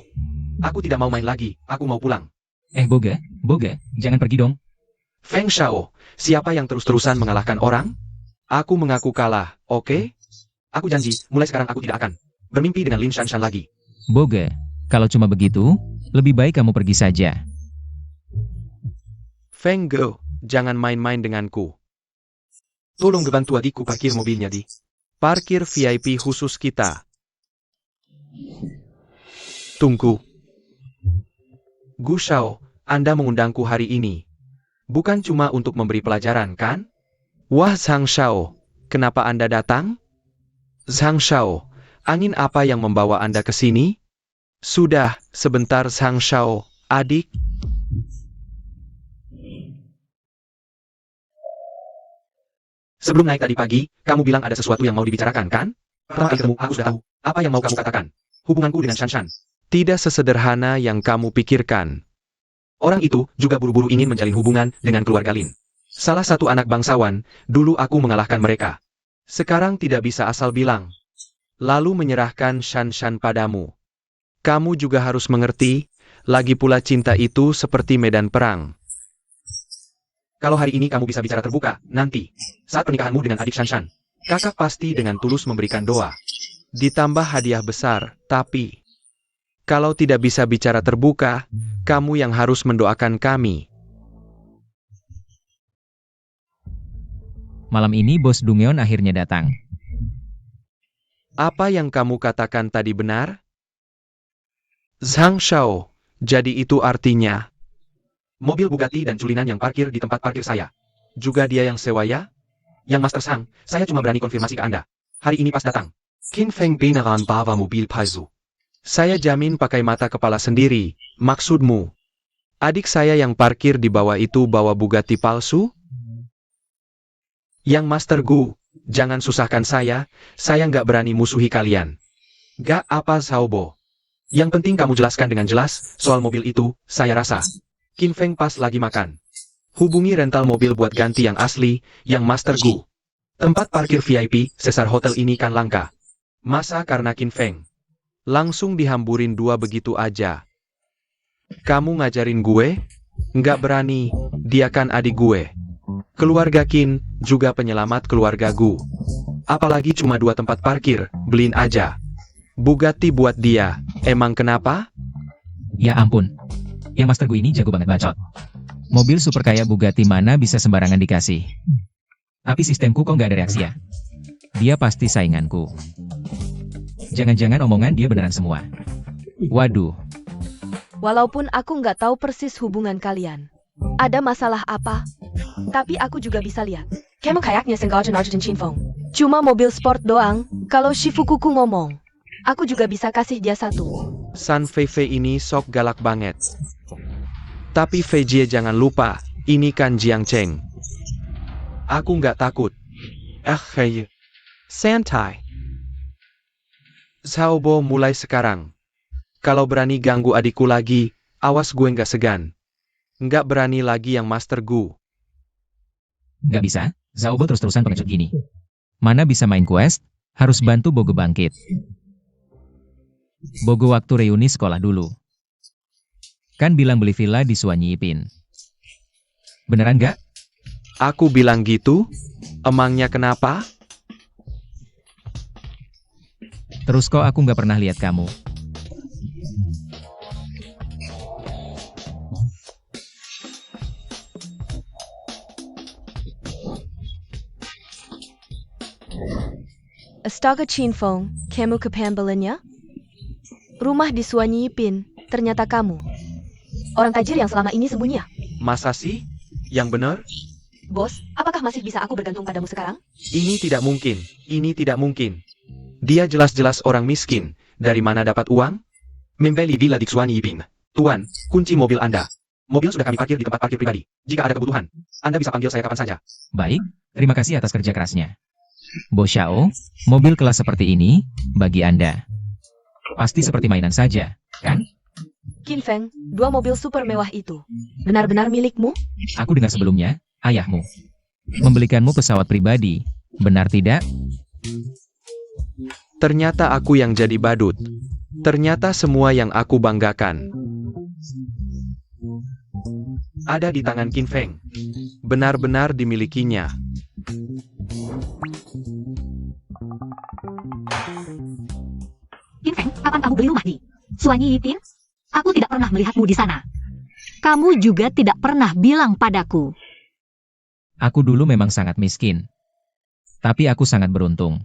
Aku tidak mau main lagi, aku mau pulang. Boga, jangan pergi dong. Feng Shao, siapa yang terus-terusan mengalahkan orang? Aku mengaku kalah, oke? Aku janji, mulai sekarang aku tidak akan bermimpi dengan Lin Shanshan lagi. Boga, kalau cuma begitu, lebih baik kamu pergi saja. Feng Ge, jangan main-main denganku. Tolong bantu adikku parkir mobilnya di parkir VIP khusus kita. Tunggu. Gu Shao, Anda mengundangku hari ini. Bukan cuma untuk memberi pelajaran, kan? Wah Zhang Shao, kenapa Anda datang? Zhang Shao, angin apa yang membawa Anda ke sini? Sudah, sebentar Zhang Shao, adik. Sebelum naik tadi pagi, kamu bilang ada sesuatu yang mau dibicarakan, kan? Pertama kali ketemu, aku sudah tahu. Apa yang mau kamu katakan? Hubunganku dengan Shanshan. Tidak sesederhana yang kamu pikirkan. Orang itu juga buru-buru ingin menjalin hubungan dengan keluarga Lin. Salah satu anak bangsawan, dulu aku mengalahkan mereka. Sekarang tidak bisa asal bilang. Lalu menyerahkan Shanshan padamu. Kamu juga harus mengerti, lagi pula cinta itu seperti medan perang. Kalau hari ini kamu bisa bicara terbuka, nanti, saat pernikahanmu dengan adik Shanshan, kakak pasti dengan tulus memberikan doa. Ditambah hadiah besar, tapi kalau tidak bisa bicara terbuka, kamu yang harus mendoakan kami. Malam ini Bos Dungeon akhirnya datang. Apa yang kamu katakan tadi benar? Zhang Shao, jadi itu artinya mobil Bugatti dan Cullinan yang parkir di tempat parkir saya. Juga dia yang sewa ya? Yang Master Sang, saya cuma berani konfirmasi ke Anda. Hari ini pas datang. Qin Feng beneran bawa mobil palsu. Saya jamin pakai mata kepala sendiri. Maksudmu, adik saya yang parkir di bawah itu bawa Bugatti palsu? Yang Master Gu, jangan susahkan saya nggak berani musuhi kalian. Gak apa Xiaobo. Yang penting kamu jelaskan dengan jelas, soal mobil itu, saya rasa. Qin Feng pas lagi makan. Hubungi rental mobil buat ganti yang asli, yang Master Gu. Tempat parkir VIP, Cesar Hotel ini kan langka. Masa karena Qin Feng? Langsung dihamburin dua begitu aja. Kamu ngajarin gue? Nggak berani, dia kan adik gue. Keluarga Qin, juga penyelamat keluarga Gu. Apalagi cuma dua tempat parkir, beliin aja. Bugatti buat dia, emang kenapa? Ya ampun. Yang Master Gu ini jago banget bacot. Mobil super kaya Bugatti mana bisa sembarangan dikasih. Tapi sistemku kok nggak ada reaksi ya? Dia pasti sainganku. Jangan-jangan omongan dia beneran semua. Waduh. Walaupun aku nggak tahu persis hubungan kalian. Ada masalah apa? Tapi aku juga bisa lihat. Kamu kayaknya sengaja narjutin Chin Feng. Cuma mobil sport doang, kalau Shifukuku ngomong. Aku juga bisa kasih dia satu. San Feifei ini sok galak banget. Tapi Feijie jangan lupa, ini kan Jiang Cheng. Aku nggak takut. Hei. Santai. Xiaobo mulai sekarang. Kalau berani ganggu adikku lagi, awas gue nggak segan. Nggak berani lagi yang Master Gu. Nggak bisa, Xiaobo terus-terusan pengecut gini. Mana bisa main quest, harus bantu Bogo bangkit. Bogo waktu reuni sekolah dulu. Kan bilang beli villa di Suanyi Ipin. Beneran nggak? Aku bilang gitu? Emangnya kenapa? Terus kok aku nggak pernah lihat kamu? Astaga Chinfeng, kamu kepembelannya? Rumah di Suanyi Yipin, ternyata kamu. Orang tajir yang selama ini sembunyi ya? Masa sih? Yang benar? Bos, apakah masih bisa aku bergantung padamu sekarang? Ini tidak mungkin. Ini tidak mungkin. Dia jelas-jelas orang miskin. Dari mana dapat uang? Membeli villa di Suanyi Yipin. Tuan, kunci mobil Anda. Mobil sudah kami parkir di tempat parkir pribadi. Jika ada kebutuhan, Anda bisa panggil saya kapan saja. Baik, terima kasih atas kerja kerasnya. Bos Xiao, mobil kelas seperti ini, bagi Anda. Pasti seperti mainan saja, kan? Qin Feng, 2 mobil super mewah itu, benar-benar milikmu? Aku dengar sebelumnya, ayahmu membelikanmu pesawat pribadi, benar tidak? Ternyata aku yang jadi badut. Ternyata semua yang aku banggakan ada di tangan Qin Feng. Benar-benar dimilikinya. Qin Feng, kapan kamu beli rumah di Suanyi Yipin? Aku tidak pernah melihatmu di sana. Kamu juga tidak pernah bilang padaku. Aku dulu memang sangat miskin. Tapi aku sangat beruntung.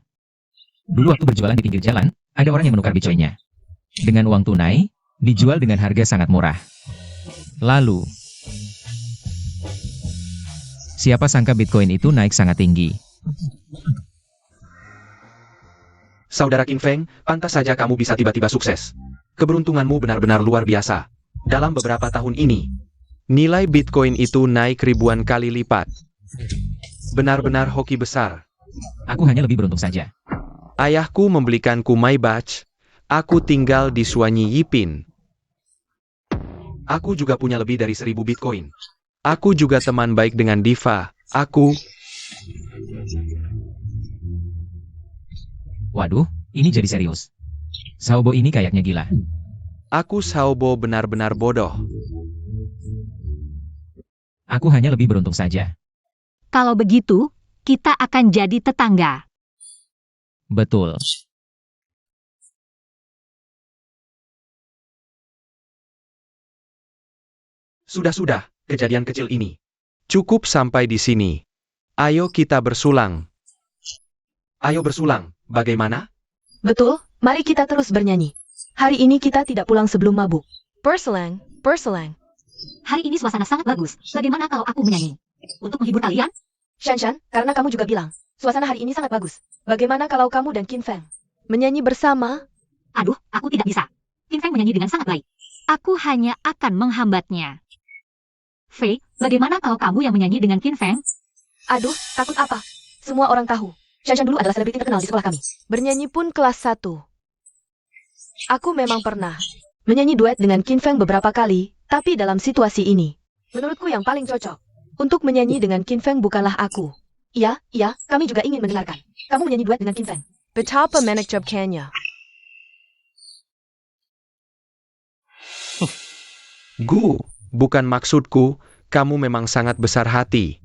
Dulu waktu berjualan di pinggir jalan, ada orang yang menukar bitcoinnya. Dengan uang tunai, dijual dengan harga sangat murah. Lalu, siapa sangka bitcoin itu naik sangat tinggi. Saudara Qin Feng, pantas saja kamu bisa tiba-tiba sukses. Keberuntunganmu benar-benar luar biasa. Dalam beberapa tahun ini, nilai Bitcoin itu naik ribuan kali lipat. Benar-benar hoki besar. Aku hanya lebih beruntung saja. Ayahku membelikanku Maybach. Aku tinggal di Suanyi Yipin. Aku juga punya lebih dari 1000 Bitcoin. Aku juga teman baik dengan Diva. Waduh, ini jadi serius. Xiaobo ini kayaknya gila. Aku Xiaobo benar-benar bodoh. Aku hanya lebih beruntung saja. Kalau begitu, kita akan jadi tetangga. Betul. Sudah-sudah, kejadian kecil ini. Cukup sampai di sini. Ayo kita bersulang. Ayo bersulang, bagaimana? Betul, mari kita terus bernyanyi. Hari ini kita tidak pulang sebelum mabuk. Berselang, berselang. Hari ini suasana sangat bagus. Bagaimana kalau aku menyanyi? Untuk menghibur kalian? Shan, karena kamu juga bilang, suasana hari ini sangat bagus. Bagaimana kalau kamu dan Qin Feng menyanyi bersama? Aduh, aku tidak bisa. Qin Feng menyanyi dengan sangat baik. Aku hanya akan menghambatnya. Fei, bagaimana kalau kamu yang menyanyi dengan Qin Feng? Aduh, takut apa? Semua orang tahu. Shan dulu adalah selebriti terkenal di sekolah kami. Bernyanyi pun kelas 1. Aku memang pernah menyanyi duet dengan Qin Feng beberapa kali, tapi dalam situasi ini, menurutku yang paling cocok untuk menyanyi dengan Qin Feng bukanlah aku. Iya, kami juga ingin mendengarkan. Kamu menyanyi duet dengan Qin Feng. Betapa menakjubkannya. Bukan maksudku, kamu memang sangat besar hati.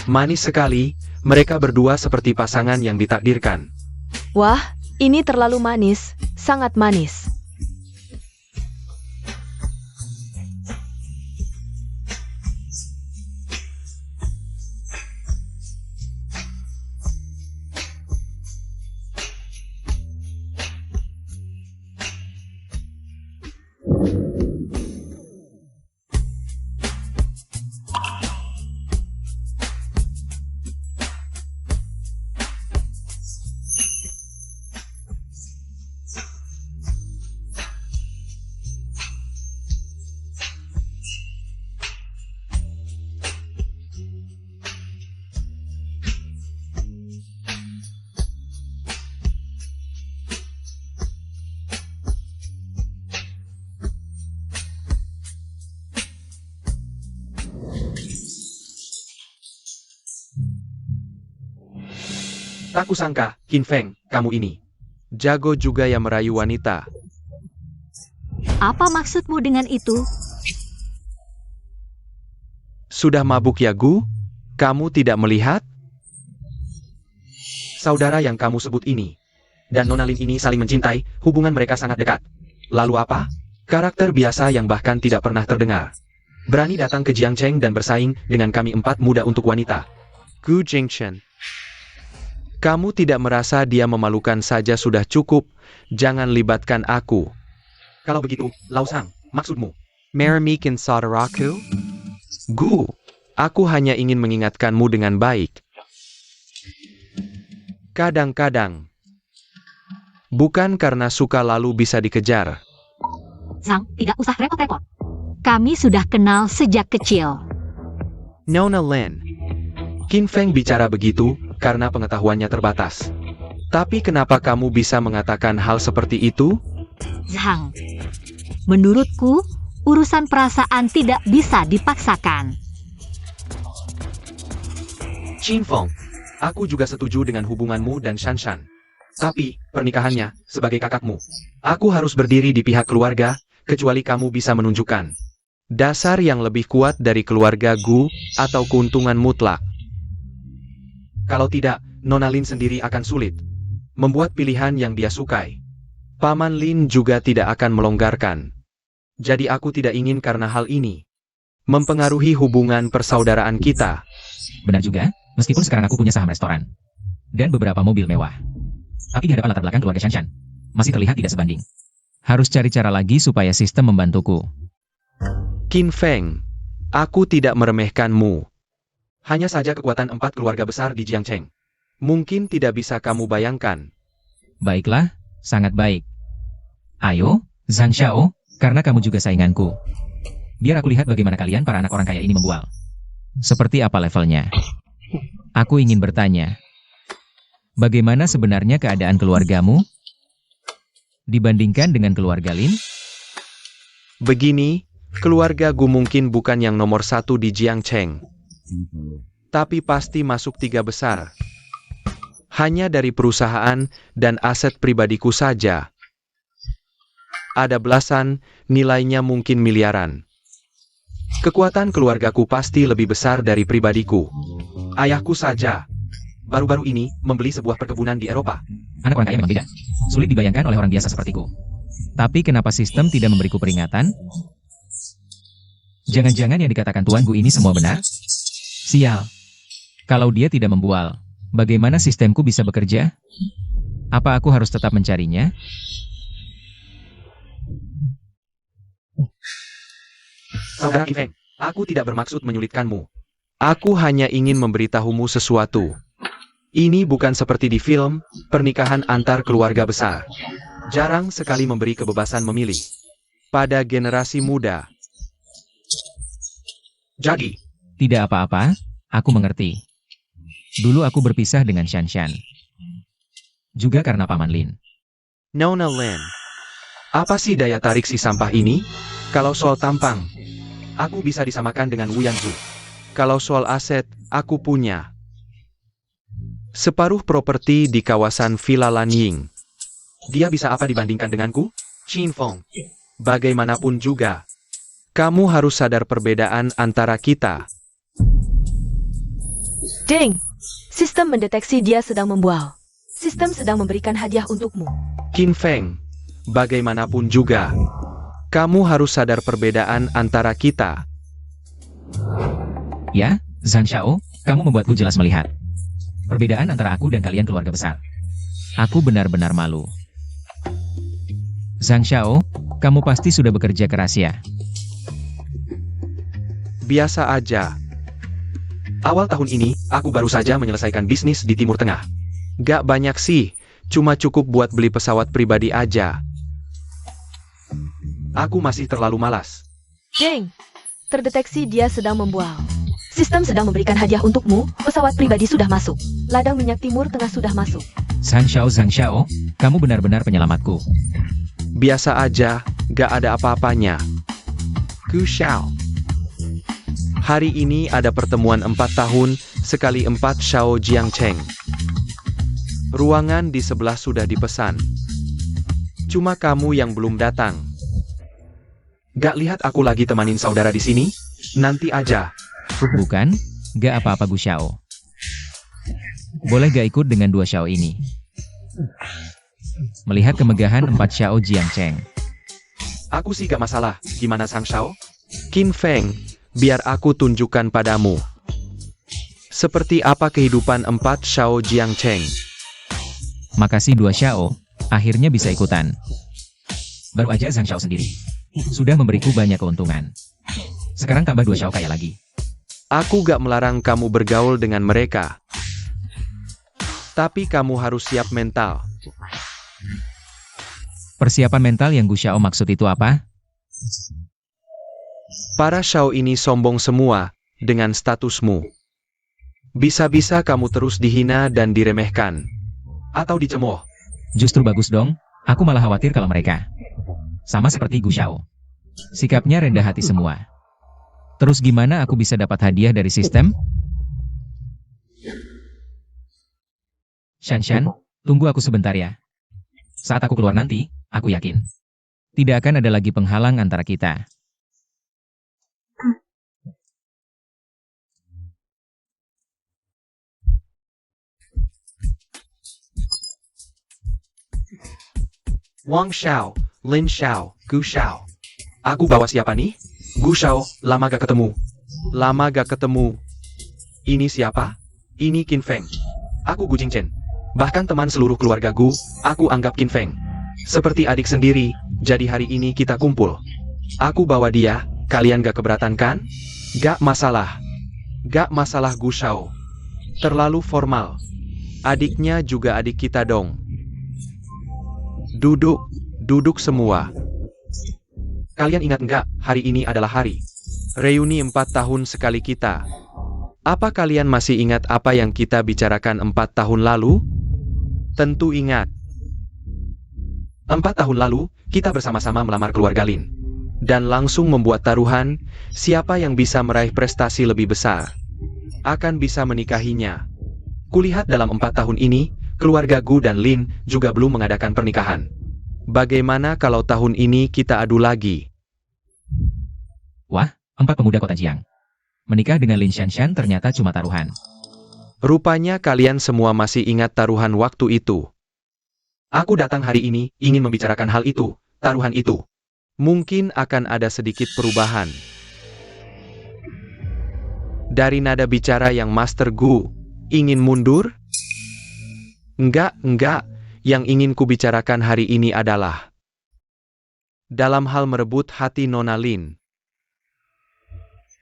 Manis sekali, mereka berdua seperti pasangan yang ditakdirkan. Wah, ini terlalu manis, sangat manis. Tak kusangka, Qin Feng, kamu ini jago juga ya merayu wanita. Apa maksudmu dengan itu? Sudah mabuk ya Gu? Kamu tidak melihat? Saudara yang kamu sebut ini dan Nona Lin ini saling mencintai, hubungan mereka sangat dekat. Lalu apa? Karakter biasa yang bahkan tidak pernah terdengar. Berani datang ke Jiangcheng dan bersaing dengan kami 4 muda untuk wanita. Gu Jingchen. Kamu tidak merasa dia memalukan saja sudah cukup, jangan libatkan aku. Kalau begitu, Lao Sang, maksudmu? Meremikin saudaraku? Gu, aku hanya ingin mengingatkanmu dengan baik. Kadang-kadang. Bukan karena suka lalu bisa dikejar. Zhang, tidak usah repot-repot. Kami sudah kenal sejak kecil. Nona Lin. Qin Feng bicara begitu karena pengetahuannya terbatas. Tapi kenapa kamu bisa mengatakan hal seperti itu? Zhang, menurutku, urusan perasaan tidak bisa dipaksakan. Qin Feng, aku juga setuju dengan hubunganmu dan Shanshan. Tapi, pernikahannya, sebagai kakakmu, aku harus berdiri di pihak keluarga, kecuali kamu bisa menunjukkan dasar yang lebih kuat dari keluarga Gu, atau keuntungan mutlak. Kalau tidak, Nona Lin sendiri akan sulit membuat pilihan yang dia sukai. Paman Lin juga tidak akan melonggarkan. Jadi aku tidak ingin karena hal ini mempengaruhi hubungan persaudaraan kita. Benar juga, meskipun sekarang aku punya saham restoran dan beberapa mobil mewah. Tapi di hadapan latar belakang keluarga Shanshan, masih terlihat tidak sebanding. Harus cari cara lagi supaya sistem membantuku. Qin Feng, aku tidak meremehkanmu. Hanya saja kekuatan 4 keluarga besar di Jiangcheng mungkin tidak bisa kamu bayangkan. Baiklah, sangat baik. Ayo, Zhang Xiao, karena kamu juga sainganku. Biar aku lihat bagaimana kalian para anak orang kaya ini membual. Seperti apa levelnya? Aku ingin bertanya. Bagaimana sebenarnya keadaan keluargamu dibandingkan dengan keluarga Lin? Begini, keluarga Gu mungkin bukan yang nomor 1 di Jiangcheng. Tapi pasti masuk 3 besar. Hanya dari perusahaan dan aset pribadiku saja. Ada belasan, nilainya mungkin miliaran. Kekuatan keluargaku pasti lebih besar dari pribadiku. Ayahku saja baru-baru ini membeli sebuah perkebunan di Eropa. Anak orang kaya memang beda. Sulit dibayangkan oleh orang biasa sepertiku. Tapi kenapa sistem tidak memberiku peringatan? Jangan-jangan yang dikatakan Tuan Gu ini semua benar? Sial. Kalau dia tidak membual, bagaimana sistemku bisa bekerja? Apa aku harus tetap mencarinya? Saudara Qin Feng, aku tidak bermaksud menyulitkanmu. Aku hanya ingin memberitahumu sesuatu. Ini bukan seperti di film, pernikahan antar keluarga besar. Jarang sekali memberi kebebasan memilih pada generasi muda. Jadi, Tidak apa-apa, aku mengerti. Dulu aku berpisah dengan Shanshan. Juga karena Paman Lin. Nona Lin, apa sih daya tarik si sampah ini? Kalau soal tampang, aku bisa disamakan dengan Wu Yanzu. Kalau soal aset, aku punya separuh properti di kawasan Villa Lanying. Dia bisa apa dibandingkan denganku? Qin Feng, bagaimanapun juga, kamu harus sadar perbedaan antara kita. Ding, sistem mendeteksi dia sedang membual. Sistem sedang memberikan hadiah untukmu. Qin Feng, bagaimanapun juga, kamu harus sadar perbedaan antara kita. Ya, Zhang Xiao, kamu membuatku jelas melihat perbedaan antara aku dan kalian keluarga besar. Aku benar-benar malu. Zhang Xiao, kamu pasti sudah bekerja keras ya? Biasa aja. Awal tahun ini, aku baru saja menyelesaikan bisnis di Timur Tengah. Gak banyak sih, cuma cukup buat beli pesawat pribadi aja. Aku masih terlalu malas. Ding, terdeteksi dia sedang membual. Sistem sedang memberikan hadiah untukmu, pesawat pribadi sudah masuk. Ladang minyak Timur Tengah sudah masuk. Zhang Xiao, kamu benar-benar penyelamatku. Biasa aja, gak ada apa-apanya. Gu Xiao. Hari ini ada pertemuan 4 tahun, sekali 4 Xiao Jiangcheng. Ruangan di sebelah sudah dipesan. Cuma kamu yang belum datang. Gak lihat aku lagi temanin saudara di sini? Nanti aja. Bukan, gak apa-apa Gu Xiao. Boleh gak ikut dengan 2 Xiao ini? melihat kemegahan 4 Xiao Jiangcheng. Aku sih gak masalah, gimana Sang Shao? Qin Feng, biar aku tunjukkan padamu. Seperti apa kehidupan 4 Xiao Jiangcheng. Makasih 2 Xiao, akhirnya bisa ikutan. Baru aja Zhang Xiao sendiri sudah memberiku banyak keuntungan. Sekarang tambah 2 Xiao kaya lagi. Aku gak melarang kamu bergaul dengan mereka. Tapi kamu harus siap mental. Persiapan mental yang Gu Xiao maksud itu apa? Para Xiao ini sombong semua dengan statusmu. Bisa-bisa kamu terus dihina dan diremehkan. Atau dicemooh. Justru bagus dong, aku malah khawatir kalau mereka sama seperti Gu Xiao. Sikapnya rendah hati semua. Terus gimana aku bisa dapat hadiah dari sistem? Shan, tunggu aku sebentar ya. Saat aku keluar nanti, aku yakin tidak akan ada lagi penghalang antara kita. Wang Xiao, Lin Xiao, Gu Xiao. Aku bawa siapa nih? Gu Xiao, lama gak ketemu. Lama gak ketemu. Ini siapa? Ini Qin Feng. Aku Gu Jingchen. Bahkan teman seluruh keluarga Gu, aku anggap Qin Feng seperti adik sendiri, jadi hari ini kita kumpul. Aku bawa dia, kalian gak keberatan kan? Gak masalah. Gak masalah Gu Xiao. Terlalu formal. Adiknya juga adik kita dong. Duduk semua. Kalian ingat nggak, hari ini adalah hari reuni 4 tahun sekali kita. Apa kalian masih ingat apa yang kita bicarakan 4 tahun lalu? Tentu ingat. 4 tahun lalu, kita bersama-sama melamar keluarga Lin. Dan langsung membuat taruhan, siapa yang bisa meraih prestasi lebih besar akan bisa menikahinya. Kulihat dalam 4 tahun ini, keluarga Gu dan Lin juga belum mengadakan pernikahan. Bagaimana kalau tahun ini kita adu lagi? Wah, 4 pemuda kota Jiang menikah dengan Lin Shanshan ternyata cuma taruhan. Rupanya kalian semua masih ingat taruhan waktu itu. Aku datang hari ini ingin membicarakan hal itu, taruhan itu. Mungkin akan ada sedikit perubahan. Dari nada bicara yang Master Gu, ingin mundur? Enggak. Yang ingin kubicarakan hari ini adalah dalam hal merebut hati Nona Lin.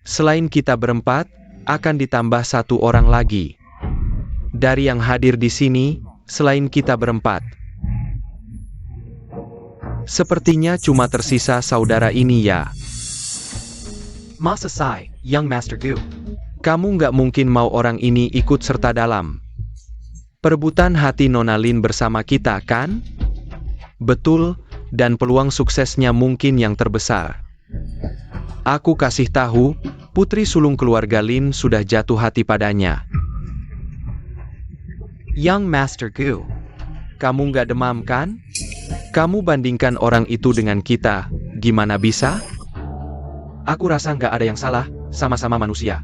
Selain kita berempat, akan ditambah 1 orang lagi. Dari yang hadir di sini, selain kita berempat. Sepertinya cuma tersisa saudara ini ya. Masa Sai, Young Master Gu. Kamu nggak mungkin mau orang ini ikut serta dalam perebutan hati Nona Lin bersama kita kan? Betul, dan peluang suksesnya mungkin yang terbesar. Aku kasih tahu, putri sulung keluarga Lin sudah jatuh hati padanya. Young Master Gu, kamu nggak demam kan? Kamu bandingkan orang itu dengan kita, gimana bisa? Aku rasa nggak ada yang salah, sama-sama manusia.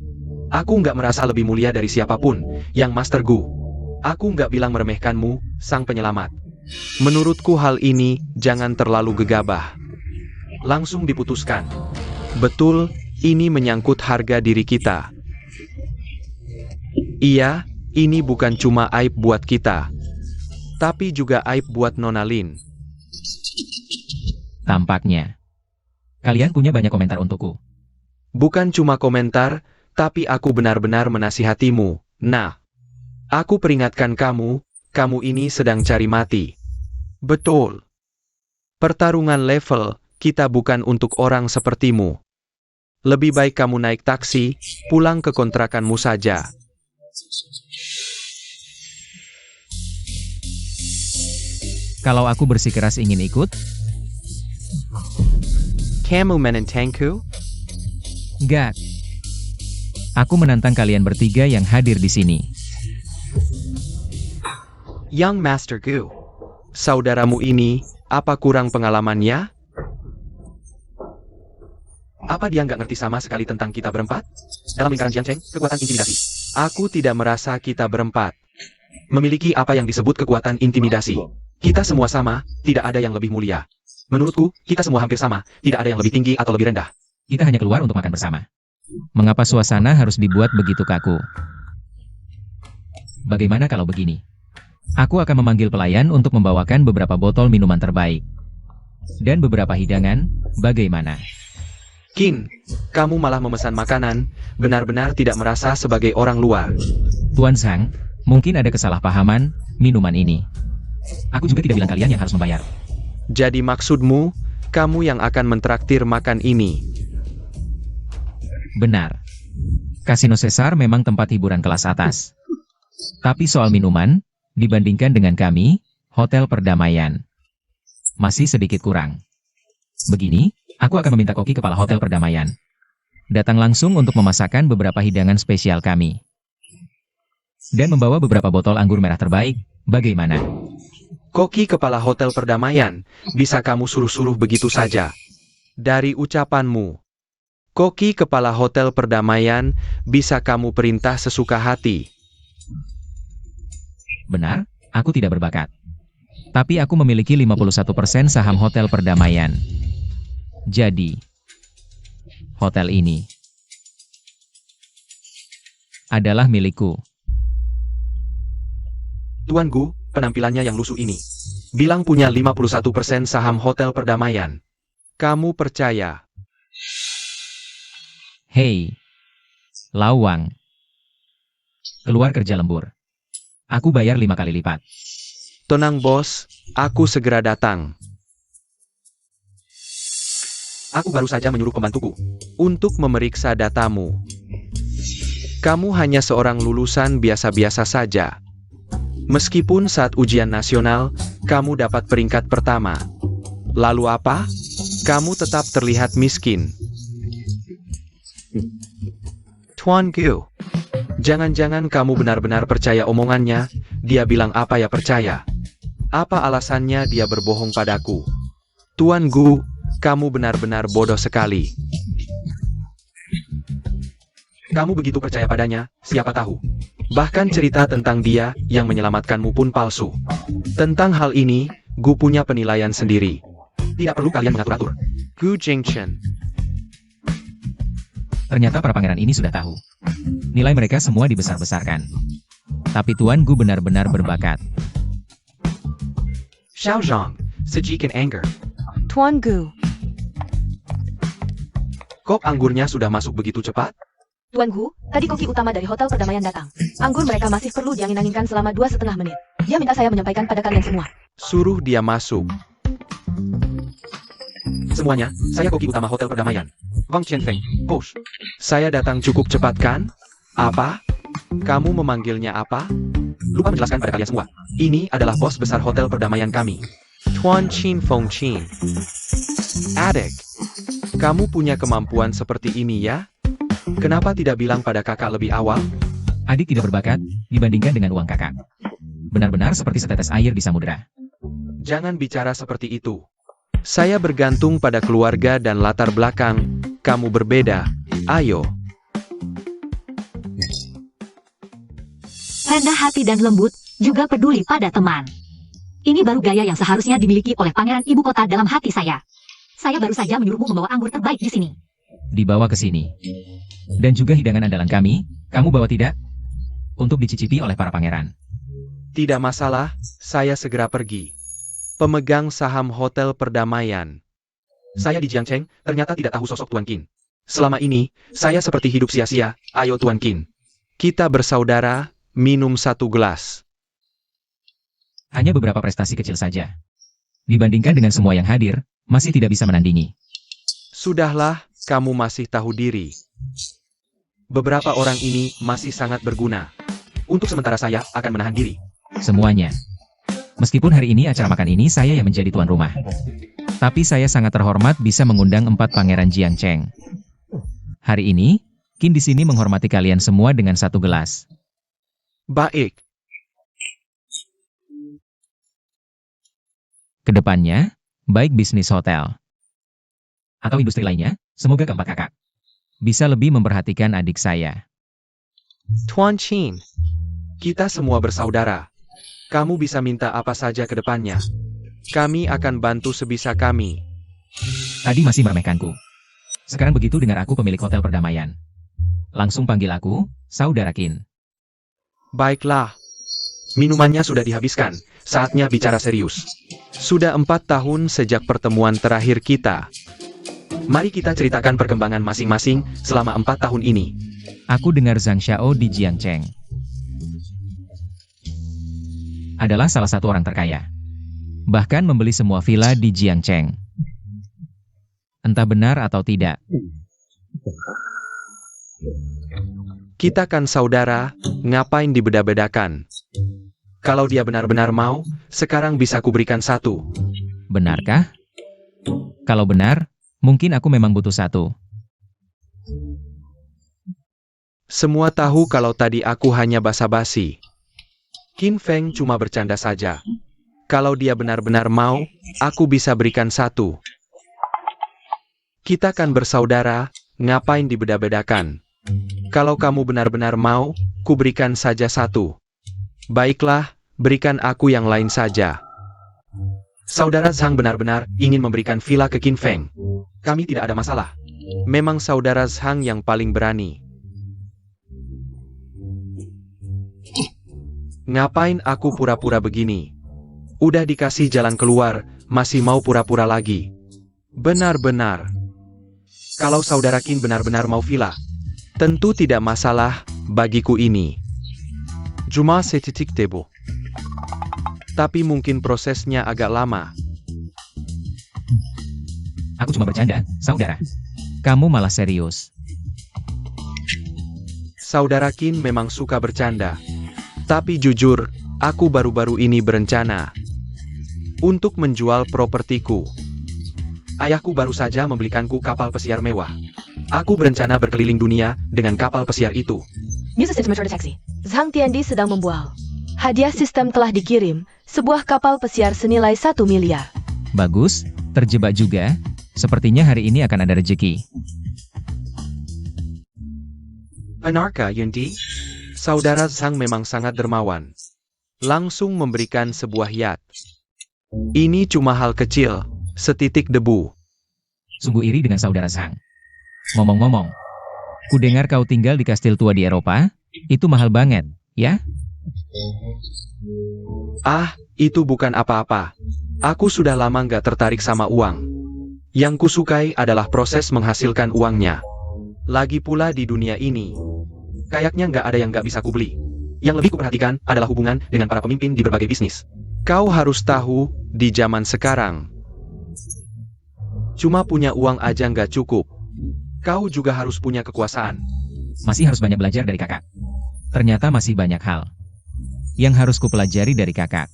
Aku nggak merasa lebih mulia dari siapapun, Yang Master Gu. Aku nggak bilang meremehkanmu, sang penyelamat. Menurutku hal ini, jangan terlalu gegabah. Langsung diputuskan. Betul, ini menyangkut harga diri kita. Iya, ini bukan cuma aib buat kita, tapi juga aib buat Nona Lin. Tampaknya kalian punya banyak komentar untukku. Bukan cuma komentar, tapi aku benar-benar menasihatimu. Nah, aku peringatkan kamu, kamu ini sedang cari mati. Betul. Pertarungan level, kita bukan untuk orang sepertimu. Lebih baik kamu naik taksi, pulang ke kontrakanmu saja. Kalau aku bersikeras ingin ikut, Kamu menentangku? enggak. Aku menantang kalian bertiga yang hadir di sini. Young Master Gu, saudaramu ini, apa kurang pengalamannya? Apa dia nggak ngerti sama sekali tentang kita berempat? Dalam lingkaran Jiangcheng, kekuatan intimidasi. Aku tidak merasa kita berempat memiliki apa yang disebut kekuatan intimidasi. Kita semua sama, tidak ada yang lebih mulia. Menurutku, kita semua hampir sama, tidak ada yang lebih tinggi atau lebih rendah. Kita hanya keluar untuk makan bersama. Mengapa suasana harus dibuat begitu kaku? Bagaimana kalau begini? Aku akan memanggil pelayan untuk membawakan beberapa botol minuman terbaik. Dan beberapa hidangan, bagaimana? Qin, kamu malah memesan makanan, benar-benar tidak merasa sebagai orang luar. Tuan Zhang, mungkin ada kesalahpahaman, minuman ini. Aku juga tidak bilang kalian yang harus membayar. Jadi maksudmu, kamu yang akan mentraktir makan ini? Benar. Kasino Caesar memang tempat hiburan kelas atas. Tapi soal minuman, dibandingkan dengan kami, Hotel Perdamaian masih sedikit kurang. Begini, aku akan meminta koki kepala Hotel Perdamaian datang langsung untuk memasakkan beberapa hidangan spesial kami. Dan membawa beberapa botol anggur merah terbaik, bagaimana? Koki kepala Hotel Perdamaian, bisa kamu suruh-suruh begitu saja? Dari ucapanmu, koki kepala Hotel Perdamaian, bisa kamu perintah sesuka hati. Benar, aku tidak berbakat. Tapi aku memiliki 51% saham Hotel Perdamaian. Jadi, hotel ini adalah milikku. Tuan Gu, penampilannya yang lusuh ini. Bilang punya 51% saham Hotel Perdamaian. Kamu percaya? Hei, Lawang. Keluar kerja lembur. Aku bayar 5 kali lipat. Tenang bos, aku segera datang. Aku baru saja menyuruh pembantuku untuk memeriksa datamu. Kamu hanya seorang lulusan biasa-biasa saja. Meskipun saat ujian nasional, kamu dapat peringkat pertama. Lalu apa? Kamu tetap terlihat miskin. Tuan Gu, jangan-jangan kamu benar-benar percaya omongannya, dia bilang apa ya percaya? Apa alasannya dia berbohong padaku? Tuan Gu, kamu benar-benar bodoh sekali. Kamu begitu percaya padanya, siapa tahu. Bahkan cerita tentang dia yang menyelamatkanmu pun palsu. Tentang hal ini, Gu punya penilaian sendiri. Tidak perlu kalian mengatur-atur. Gu Jingchen. Ternyata para pangeran ini sudah tahu. Nilai mereka semua dibesar-besarkan. Tapi Tuan Gu benar-benar berbakat. Xiao Zhang, sejikan anger. Tuan Gu, Kok anggurnya sudah masuk begitu cepat? Tuan Gu, tadi koki utama dari Hotel Perdamaian datang. Anggur mereka masih perlu diangin-anginkan selama 2,5 menit. Dia minta saya menyampaikan pada kalian semua. Suruh dia masuk. Semuanya, saya koki utama Hotel Perdamaian. Wang Qianfeng, bos. Saya datang cukup cepat kan? Apa? Kamu memanggilnya apa? Lupa menjelaskan pada kalian semua. Ini adalah bos besar Hotel Perdamaian kami. Tuan Qin Feng Qin. Adik, kamu punya kemampuan seperti ini ya? Kenapa tidak bilang pada kakak lebih awal? Adik tidak berbakat dibandingkan dengan uang kakak. Benar-benar seperti setetes air di samudera. Jangan bicara seperti itu. Saya bergantung pada keluarga dan latar belakang. Kamu berbeda. Ayo. Rendah hati dan lembut, juga peduli pada teman. Ini baru gaya yang seharusnya dimiliki oleh pangeran ibu kota dalam hati saya. Saya baru saja menyuruhmu membawa anggur terbaik di sini. Dibawa ke sini. Dan juga hidangan andalan kami, kamu bawa tidak? Untuk dicicipi oleh para pangeran. Tidak masalah, saya segera pergi. Pemegang saham Hotel Perdamaian. Saya di Jiangcheng, ternyata tidak tahu sosok Tuan Qin. Selama ini, saya seperti hidup sia-sia. Ayo Tuan Qin. Kita bersaudara, minum satu gelas. Hanya beberapa prestasi kecil saja. Dibandingkan dengan semua yang hadir, masih tidak bisa menandingi. Sudahlah, kamu masih tahu diri. Beberapa orang ini masih sangat berguna. Untuk sementara saya akan menahan diri. Semuanya. Meskipun hari ini acara makan ini saya yang menjadi tuan rumah. Tapi saya sangat terhormat bisa mengundang 4 pangeran Jiangcheng. Hari ini, Qin di sini menghormati kalian semua dengan 1 gelas. Baik. Kedepannya, baik bisnis hotel atau industri lainnya, semoga keempat kakak bisa lebih memperhatikan adik saya. Tuan Qin. Kita semua bersaudara. Kamu bisa minta apa saja ke depannya. Kami akan bantu sebisa kami. Tadi masih meremehkanku. Sekarang begitu dengar aku pemilik hotel perdamaian. Langsung panggil aku, Saudara Qin. Baiklah. Minumannya sudah dihabiskan. Saatnya bicara serius. Sudah 4 tahun sejak pertemuan terakhir kita. Mari kita ceritakan perkembangan masing-masing selama 4 tahun ini. Aku dengar Zhang Xiao di Jiangcheng adalah salah satu orang terkaya. Bahkan membeli semua villa di Jiangcheng. Entah benar atau tidak. Kita kan saudara, ngapain dibeda-bedakan? Kalau dia benar-benar mau, sekarang bisa kuberikan 1. Benarkah? Kalau benar, mungkin aku memang butuh 1. Semua tahu kalau tadi aku hanya basa-basi. Qin Feng cuma bercanda saja. Kalau dia benar-benar mau, aku bisa berikan 1. Kita kan bersaudara, ngapain dibeda-bedakan? Kalau kamu benar-benar mau, kuberikan saja 1. Baiklah, berikan aku yang lain saja. Saudara Zhang benar-benar ingin memberikan villa ke Qin Feng. Kami tidak ada masalah. Memang saudara Zhang yang paling berani. Ngapain aku pura-pura begini? Udah dikasih jalan keluar, masih mau pura-pura lagi. Benar-benar. Kalau saudara Qin benar-benar mau villa, tentu tidak masalah bagiku ini. Cuma setitik tebo. Tapi mungkin prosesnya agak lama. Aku cuma bercanda, saudara. Kamu malah serius. Saudara Qin memang suka bercanda. Tapi jujur, aku baru-baru ini berencana untuk menjual propertiku. Ayahku baru saja membelikanku kapal pesiar mewah. Aku berencana berkeliling dunia dengan kapal pesiar itu. News Assistant Deteksi. Zhang Tiandi sedang membual. Hadiah sistem telah dikirim, sebuah kapal pesiar senilai 1 miliar. Bagus, terjebak juga. Sepertinya hari ini akan ada rezeki. Benarkah, Yundi? Saudara Zhang memang sangat dermawan. Langsung memberikan sebuah yacht. Ini cuma hal kecil, setitik debu. Sungguh iri dengan saudara Zhang. Ngomong-ngomong, ku dengar kau tinggal di kastil tua di Eropa, itu mahal banget, ya? Ah, itu bukan apa-apa. Aku sudah lama nggak tertarik sama uang. Yang kusukai adalah proses menghasilkan uangnya. Lagi pula di dunia ini, kayaknya nggak ada yang nggak bisa kubeli. Yang lebih kuperhatikan adalah hubungan dengan para pemimpin di berbagai bisnis. Kau harus tahu, di zaman sekarang, cuma punya uang aja nggak cukup. Kau juga harus punya kekuasaan. Masih harus banyak belajar dari kakak. Ternyata masih banyak hal yang harus kupelajari dari kakak.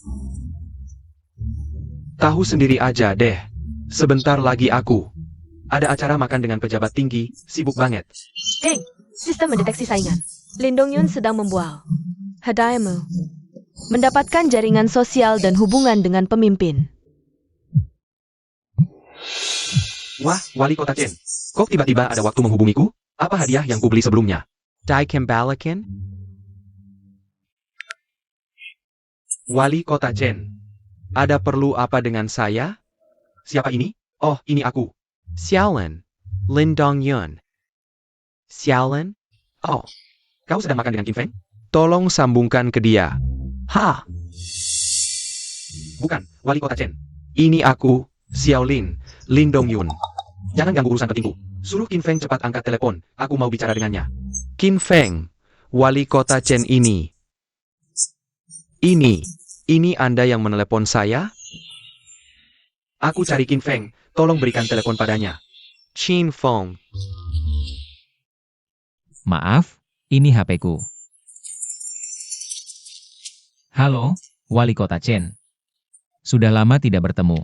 Tahu sendiri aja deh. Sebentar lagi aku ada acara makan dengan pejabat tinggi, sibuk banget. Geng, sistem mendeteksi saingan. Lin Dongyun sedang membual. Hadiahmu. Mendapatkan jaringan sosial dan hubungan dengan pemimpin. Wah, Wali Kota Chen. Kok tiba-tiba ada waktu menghubungiku? Apa hadiah yang kubeli sebelumnya? Dai Kembalakin? Wali Kota Chen. Ada perlu apa dengan saya? Siapa ini? Oh, ini aku. Xiaolan. Lin Dongyun. Xiaolan? Oh, kau sedang makan dengan Qin Feng? Tolong sambungkan ke dia. Ha! Bukan, Wali Kota Chen. Ini aku, Xiaolin, Lin Dongyun. Jangan ganggu urusan pentingku. Suruh Qin Feng cepat angkat telepon, aku mau bicara dengannya. Qin Feng, Wali Kota Chen ini. Ini Anda yang menelepon saya? Aku cari Qin Feng, tolong berikan telepon padanya. Qin Feng. Maaf, ini HP-ku. Halo, Wali Kota Chen. Sudah lama tidak bertemu.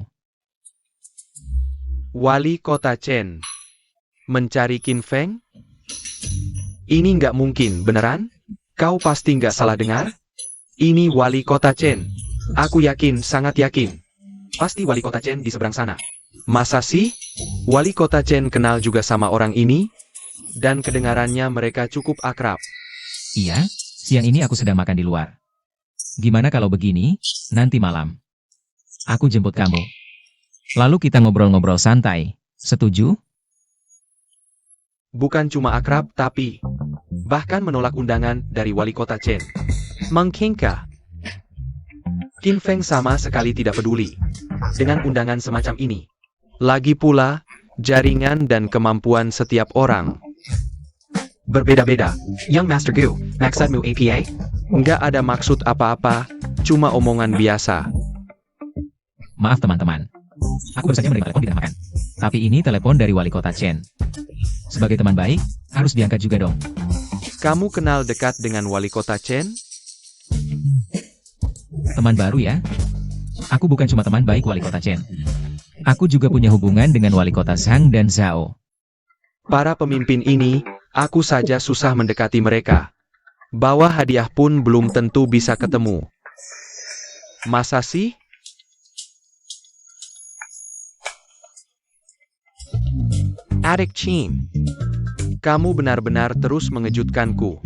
Wali Kota Chen. Mencari Qin Feng? Ini nggak mungkin, beneran? Kau pasti nggak salah dengar? Ini Wali Kota Chen. Aku yakin, sangat yakin. Pasti Wali Kota Chen di seberang sana. Masa sih? Wali Kota Chen kenal juga sama orang ini? Dan kedengarannya mereka cukup akrab. Iya, siang ini aku sedang makan di luar. Gimana kalau begini, nanti malam. Aku jemput kamu. Lalu kita ngobrol-ngobrol santai. Setuju? Bukan cuma akrab, tapi bahkan menolak undangan dari wali kota Chen. Mengkingka. Qin Feng sama sekali tidak peduli dengan undangan semacam ini. Lagi pula, jaringan dan kemampuan setiap orang berbeda-beda. Young Master Gu, maksudmu APA? Nggak ada maksud apa-apa, cuma omongan biasa. Maaf teman-teman. Aku baru saja menerima telepon di tengah makan. Tapi ini telepon dari wali kota Chen. Sebagai teman baik, harus diangkat juga dong. Kamu kenal dekat dengan wali kota Chen? Teman baru ya? Aku bukan cuma teman baik wali kota Chen. Aku juga punya hubungan dengan wali kota Zhang dan Zhao. Para pemimpin ini, aku saja susah mendekati mereka. Bawa hadiah pun belum tentu bisa ketemu. Masa sih? Adik Chin, kamu benar-benar terus mengejutkanku.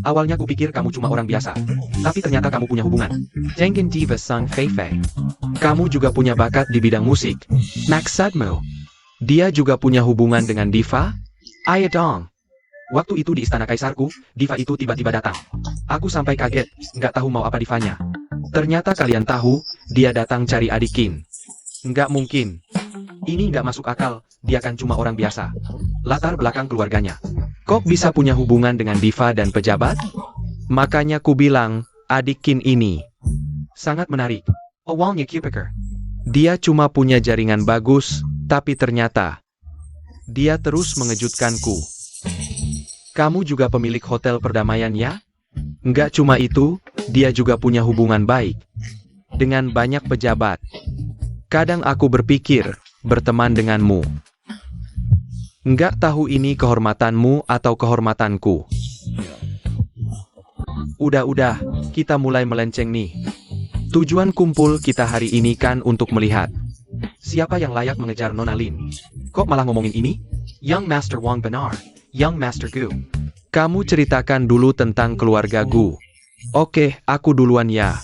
Awalnya kupikir kamu cuma orang biasa, tapi ternyata kamu punya hubungan. Jenggen Diva Sang Feifei. Kamu juga punya bakat di bidang musik. Maksudmu, dia juga punya hubungan dengan Diva? Ayo dong. Waktu itu di istana kaisarku, Diva itu tiba-tiba datang. Aku sampai kaget, nggak tahu mau apa Divanya. Ternyata kalian tahu, dia datang cari adik Qin. Nggak mungkin. Ini nggak masuk akal, dia kan cuma orang biasa. Latar belakang keluarganya. Kok bisa punya hubungan dengan Diva dan pejabat? Makanya ku bilang, adik Qin ini sangat menarik. Awalnya Kupiker. Dia cuma punya jaringan bagus, tapi ternyata dia terus mengejutkanku. Kamu juga pemilik hotel perdamaian ya? Nggak cuma itu, dia juga punya hubungan baik dengan banyak pejabat. Kadang aku berpikir, berteman denganmu. Nggak tahu ini kehormatanmu atau kehormatanku. Udah, kita mulai melenceng nih. Tujuan kumpul kita hari ini kan untuk melihat siapa yang layak mengejar Nona Lin. Kok malah ngomongin ini? Young Master Wang benar. Young Master Gu. Kamu ceritakan dulu tentang keluarga Gu. Oke, aku duluan ya.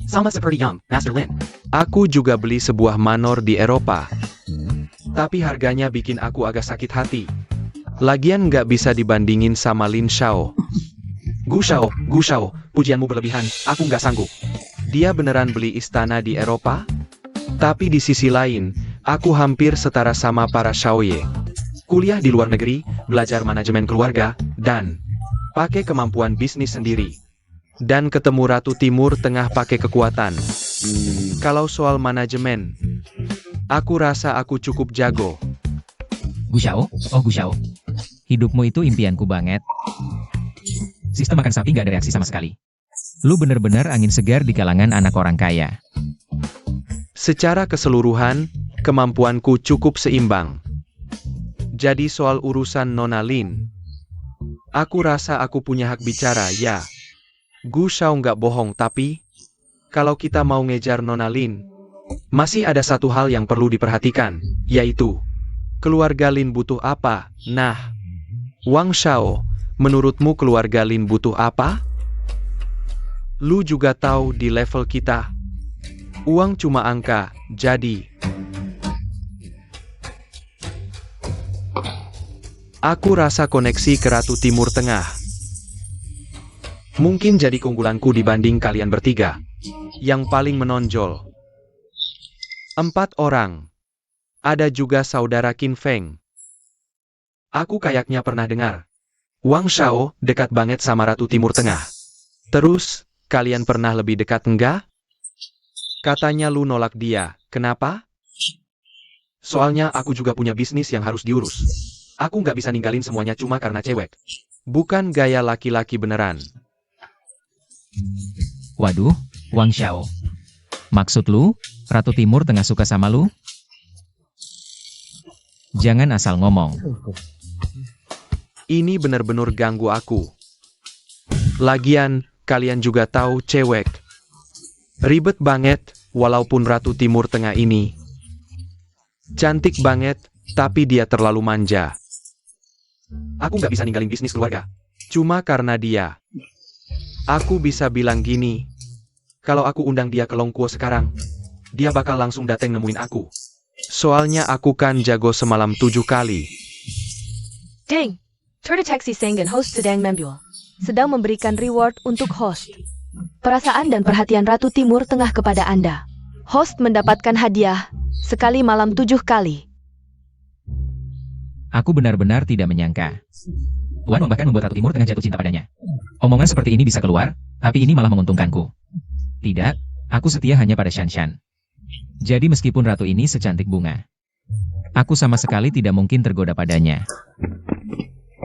Sama seperti Young Master Lin. Aku juga beli sebuah manor di Eropa. Tapi harganya bikin aku agak sakit hati. Lagian nggak bisa dibandingin sama Lin Shao. Gu Shao, pujianmu berlebihan, aku nggak sanggup. Dia beneran beli istana di Eropa? Tapi di sisi lain, aku hampir setara sama para Shaoye. Kuliah di luar negeri, belajar manajemen keluarga, dan pakai kemampuan bisnis sendiri. Dan ketemu Ratu Timur Tengah pakai kekuatan. Kalau soal manajemen, aku rasa aku cukup jago. Gu Xiao? Oh Gu Xiao. Hidupmu itu impianku banget. Sistem makan sapi nggak ada reaksi sama sekali. Lu bener-bener angin segar di kalangan anak orang kaya. Secara keseluruhan, kemampuanku cukup seimbang. Jadi soal urusan Nona Lin, aku rasa aku punya hak bicara, ya. Gu Shao nggak bohong, tapi kalau kita mau ngejar Nona Lin, masih ada satu hal yang perlu diperhatikan, yaitu keluarga Lin butuh apa? Nah, Wang Shao, menurutmu keluarga Lin butuh apa? Lu juga tahu di level kita, uang cuma angka, jadi aku rasa koneksi ke Ratu Timur Tengah mungkin jadi keunggulanku dibanding kalian bertiga. Yang paling menonjol, 4 orang. Ada juga saudara Qin Feng. Aku kayaknya pernah dengar. Wang Shao dekat banget sama Ratu Timur Tengah. Terus, kalian pernah lebih dekat enggak? Katanya lu nolak dia, kenapa? Soalnya aku juga punya bisnis yang harus diurus. Aku nggak bisa ninggalin semuanya cuma karena cewek. Bukan gaya laki-laki beneran. Waduh, Wang Xiao. Maksud lu, Ratu Timur Tengah suka sama lu? Jangan asal ngomong. Ini bener-bener ganggu aku. Lagian, kalian juga tahu cewek. Ribet banget, walaupun Ratu Timur Tengah ini cantik banget, tapi dia terlalu manja. Aku nggak bisa ninggalin bisnis keluarga. Cuma karena dia. Aku bisa bilang gini. Kalau aku undang dia ke Longkuo sekarang, dia bakal langsung dateng nemuin aku. Soalnya aku kan jago semalam 7 kali. Ding! Tour de Taxi Sengen host sedang membual. Sedang memberikan reward untuk host. Perasaan dan perhatian Ratu Timur Tengah kepada Anda. Host mendapatkan hadiah, sekali malam 7 kali. Aku benar-benar tidak menyangka. Tuan bahkan membuat Ratu Timur Tengah jatuh cinta padanya. Omongan seperti ini bisa keluar, tapi ini malah menguntungkanku. Tidak, aku setia hanya pada Shanshan. Jadi meskipun ratu ini secantik bunga, aku sama sekali tidak mungkin tergoda padanya.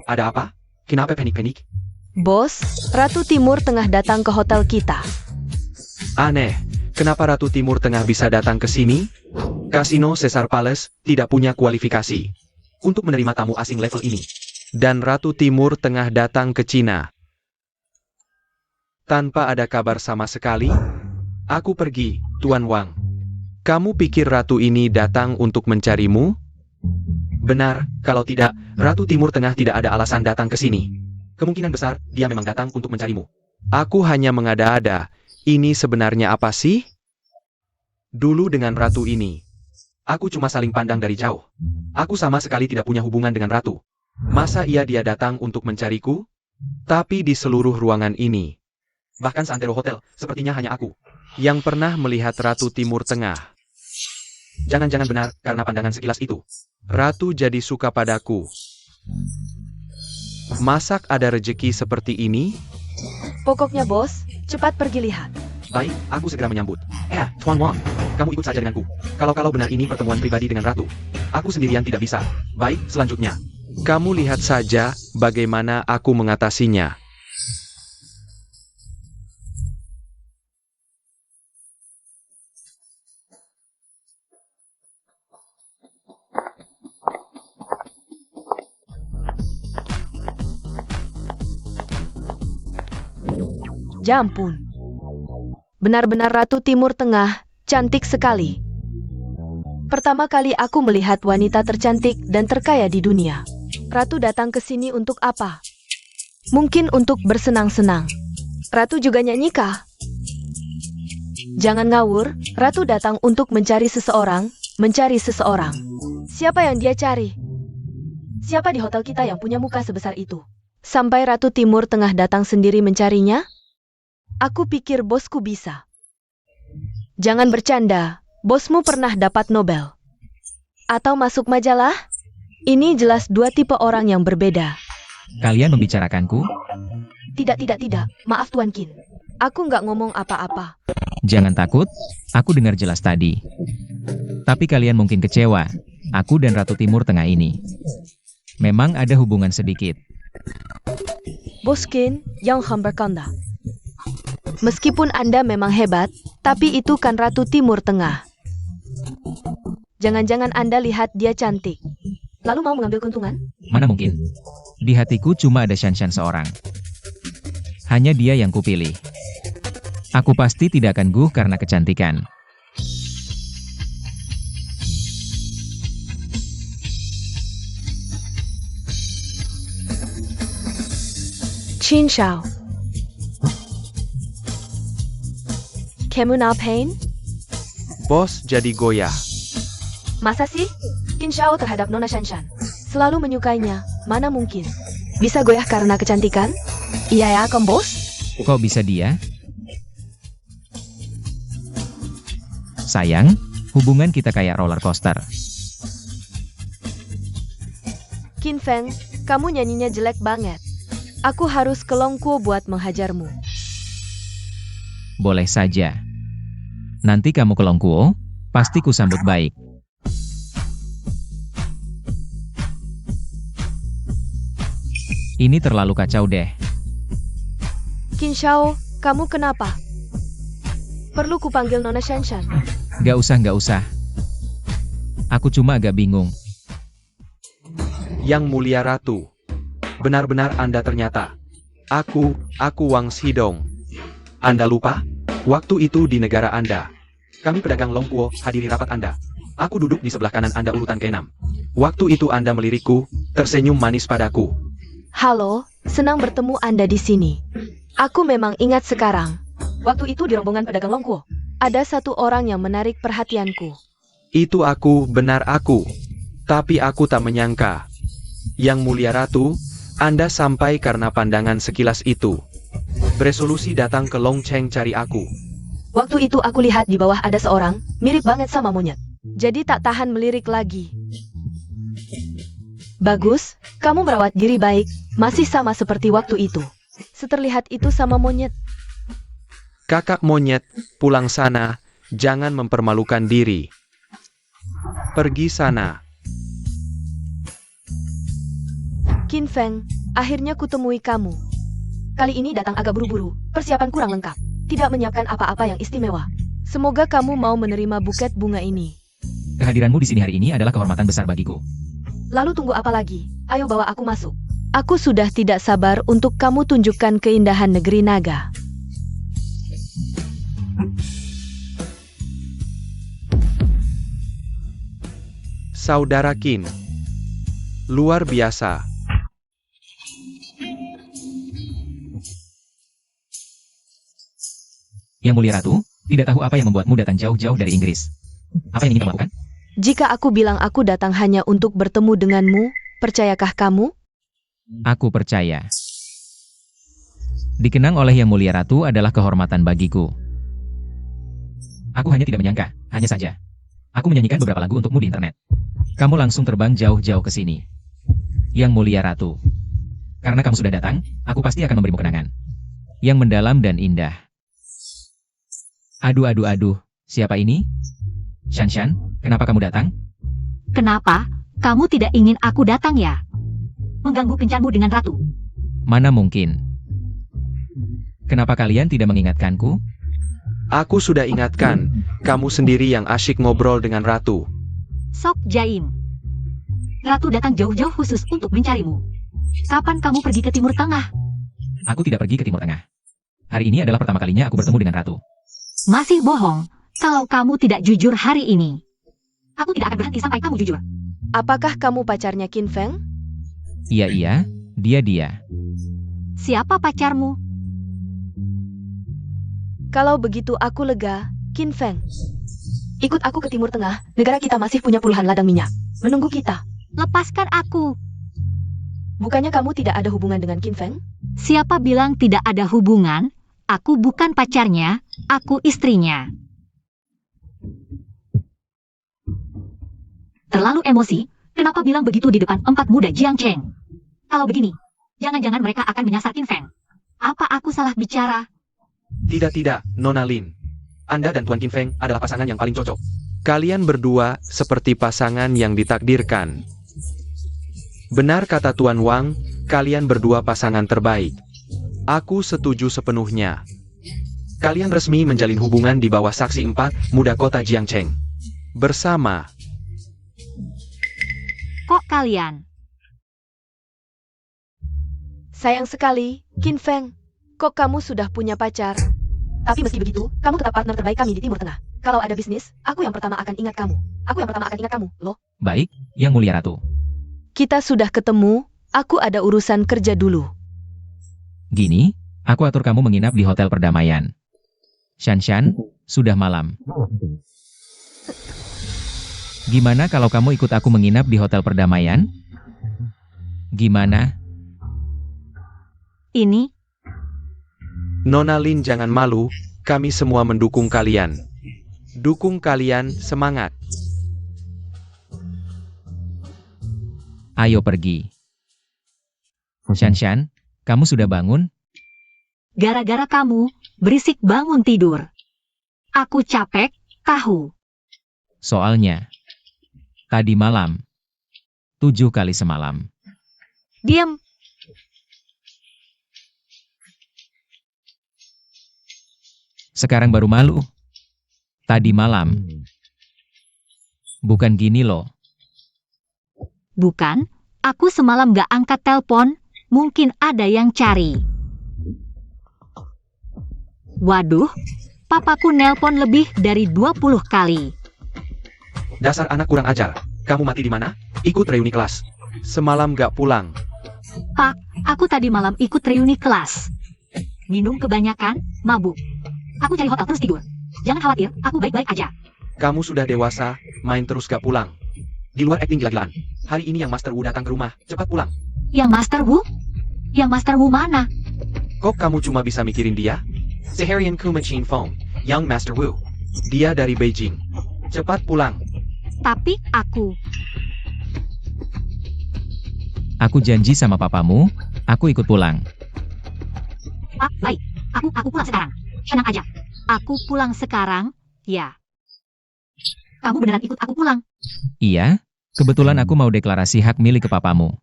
Ada apa? Kenapa panik-panik? Bos, Ratu Timur Tengah datang ke hotel kita. Aneh, kenapa Ratu Timur Tengah bisa datang ke sini? Kasino Caesar Palace tidak punya kualifikasi Untuk menerima tamu asing level ini. dan Ratu Timur Tengah datang ke Cina. Tanpa ada kabar sama sekali, aku pergi, Tuan Wang. Kamu pikir ratu ini datang untuk mencarimu? Benar, kalau tidak, Ratu Timur Tengah tidak ada alasan datang ke sini. Kemungkinan besar, dia memang datang untuk mencarimu. Aku hanya mengada-ada. Ini sebenarnya apa sih? Dulu dengan ratu ini, Aku cuma saling pandang dari jauh. Aku sama sekali tidak punya hubungan dengan Ratu. masa iya dia datang untuk mencariku? Tapi di seluruh ruangan ini, Bahkan seantero hotel, sepertinya hanya aku. yang pernah melihat Ratu Timur Tengah. Jangan-jangan benar, karena pandangan sekilas itu. Ratu jadi suka padaku. Masak ada rejeki seperti ini? Pokoknya bos, cepat pergi lihat. Baik, aku segera menyambut. Tuan Wang, kamu ikut saja denganku. Kalau benar ini pertemuan pribadi dengan Ratu, aku sendirian tidak bisa. Baik, selanjutnya. Kamu lihat saja bagaimana aku mengatasinya. Jampun. Benar-benar Ratu Timur Tengah, cantik sekali. Pertama kali aku melihat wanita tercantik dan terkaya di dunia. Ratu datang ke sini untuk apa? Mungkin untuk bersenang-senang. Ratu juga nyanyi kah? Jangan ngawur, Ratu datang untuk mencari seseorang, Siapa yang dia cari? Siapa di hotel kita yang punya muka sebesar itu? Sampai Ratu Timur Tengah datang sendiri mencarinya? Aku pikir bosku bisa. Jangan bercanda, bosmu pernah dapat Nobel. Atau masuk majalah? Ini jelas dua tipe orang yang berbeda. Kalian membicarakanku? Tidak. Maaf Tuan Qin. Aku nggak ngomong apa-apa. Jangan takut, aku dengar jelas tadi. Tapi kalian mungkin kecewa, aku dan Ratu Timur Tengah ini. Memang ada hubungan sedikit. Bos Qin, yang bercanda. Meskipun Anda memang hebat, tapi itu kan Ratu Timur Tengah. Jangan-jangan Anda lihat dia cantik. Lalu mau mengambil keuntungan? Mana mungkin? Di hatiku cuma ada Shanshan seorang. Hanya dia yang kupilih. Aku pasti tidak akan gugup karena kecantikan. Qin Shao. Kamu pain? Bos jadi goyah. Masa sih? Qin Shao terhadap Nona Shanshan. Selalu menyukainya, mana mungkin. Bisa goyah karena kecantikan? Iya ya, Kom Bos? Kok bisa dia? Sayang, hubungan kita kayak roller coaster. Qin Feng, kamu nyanyinya jelek banget. Aku harus ke Longkuo buat menghajarmu. Boleh saja. Nanti kamu ke Longkuo, pasti ku sambut baik. Ini terlalu kacau deh. Qin Shao, kamu kenapa? Perlu kupanggil Nona Shanshan? Gak usah. Aku cuma agak bingung. Yang mulia ratu. Benar-benar Anda ternyata. Aku Wang Xidong. Anda lupa? Waktu itu di negara Anda. Kami pedagang Longkuo hadiri rapat Anda. Aku duduk di sebelah kanan Anda urutan ke-6. Waktu itu Anda melirikku, tersenyum manis padaku. Halo, senang bertemu Anda di sini. Aku memang ingat sekarang. Waktu itu di rombongan pedagang Longkuo, ada satu orang yang menarik perhatianku. Itu aku, benar aku. Tapi aku tak menyangka. Yang Mulia Ratu, Anda sampai karena pandangan sekilas itu. Beresolusi datang ke Longcheng cari aku. Waktu itu aku lihat di bawah ada seorang, mirip banget sama monyet. Jadi tak tahan melirik lagi. Bagus, kamu merawat diri baik, masih sama seperti waktu itu. Seterlihat itu sama monyet. Kakak monyet, pulang sana, jangan mempermalukan diri. Pergi sana. Qin Feng, akhirnya kutemui kamu. Kali ini datang agak buru-buru, persiapan kurang lengkap. Tidak menyiapkan apa-apa yang istimewa. Semoga kamu mau menerima buket bunga ini. Kehadiranmu di sini hari ini adalah kehormatan besar bagiku. Lalu tunggu apa lagi? Ayo bawa aku masuk. Aku sudah tidak sabar untuk kamu tunjukkan keindahan negeri naga. Saudara Qin. Luar biasa. Yang Mulia Ratu, tidak tahu apa yang membuatmu datang jauh-jauh dari Inggris. Apa yang ingin kamu lakukan? Jika aku bilang aku datang hanya untuk bertemu denganmu, percayakah kamu? Aku percaya. Dikenang oleh Yang Mulia Ratu adalah kehormatan bagiku. Aku hanya tidak menyangka, hanya saja. Aku menyanyikan beberapa lagu untukmu di internet. Kamu langsung terbang jauh-jauh ke sini. Yang Mulia Ratu. Karena kamu sudah datang, aku pasti akan memberimu kenangan yang mendalam dan indah. Aduh, siapa ini? Shanshan, kenapa kamu datang? Kenapa? Kamu tidak ingin aku datang ya? Mengganggu kencanmu dengan ratu. Mana mungkin. Kenapa kalian tidak mengingatkanku? Aku sudah ingatkan, kamu sendiri yang asyik ngobrol dengan Ratu. Sok Jaim. Ratu datang jauh-jauh khusus untuk mencarimu. Kapan kamu pergi ke Timur Tengah? Aku tidak pergi ke Timur Tengah. Hari ini adalah pertama kalinya aku bertemu dengan Ratu. Masih bohong, kalau kamu tidak jujur hari ini. Aku tidak akan berhenti sampai kamu jujur. Apakah kamu pacarnya Qin Feng? Iya, dia. Siapa pacarmu? Kalau begitu aku lega, Qin Feng. Ikut aku ke Timur Tengah, negara kita masih punya puluhan ladang minyak. Menunggu kita. Lepaskan aku. Bukannya kamu tidak ada hubungan dengan Qin Feng? Siapa bilang tidak ada hubungan? Aku bukan pacarnya, aku istrinya. Terlalu emosi, kenapa bilang begitu di depan empat muda Jiang Cheng? Kalau begini, jangan-jangan mereka akan menyasar Qin Feng. Apa aku salah bicara? Tidak, Nona Lin. Anda dan Tuan Qin Feng adalah pasangan yang paling cocok. Kalian berdua seperti pasangan yang ditakdirkan. Benar kata Tuan Wang, kalian berdua pasangan terbaik. Aku setuju sepenuhnya. Kalian resmi menjalin hubungan di bawah saksi 4 muda kota Jiangcheng. Bersama. Kok kalian? Sayang sekali, Qin Feng. Kok kamu sudah punya pacar? Tapi meski begitu, kamu tetap partner terbaik kami di Timur Tengah. Kalau ada bisnis, aku yang pertama akan ingat kamu. Loh. Baik, Yang Mulia Ratu. Kita sudah ketemu, aku ada urusan kerja dulu. Gini, aku atur kamu menginap di Hotel Perdamaian. Shanshan, sudah malam. Gimana kalau kamu ikut aku menginap di Hotel Perdamaian? Gimana? Ini? Nona Lin jangan malu, kami semua mendukung kalian. Dukung kalian, semangat. Ayo pergi. Shanshan, kamu sudah bangun? Gara-gara kamu, berisik bangun tidur. Aku capek, tahu. Soalnya, tadi malam, 7 kali semalam. Diam. Sekarang baru malu. Tadi malam. Bukan gini loh. Bukan, aku semalam gak angkat telepon, mungkin ada yang cari. Waduh, papaku nelpon lebih dari 20 kali. Dasar anak kurang ajar. Kamu mati di mana? Ikut reuni kelas. Semalam gak pulang. Pak, aku tadi malam ikut reuni kelas. minum kebanyakan, mabuk. Aku cari hotel terus tidur. Jangan khawatir, aku baik-baik aja. Kamu sudah dewasa, main terus gak pulang. Di luar acting gila-gilaan. Hari ini yang Master Wu datang ke rumah, cepat pulang. Yang Master Wu? Yang Master Wu mana? Kok kamu cuma bisa mikirin dia? Seharian Kuma Chin Fong, Young Master Wu. Dia dari Beijing. Cepat pulang. Tapi aku... Aku janji sama papamu, aku ikut pulang. Pak, baik. Aku pulang sekarang. Tenang aja. Aku pulang sekarang, ya. Kamu beneran ikut aku pulang? Iya, kebetulan aku mau deklarasi hak milik ke papamu.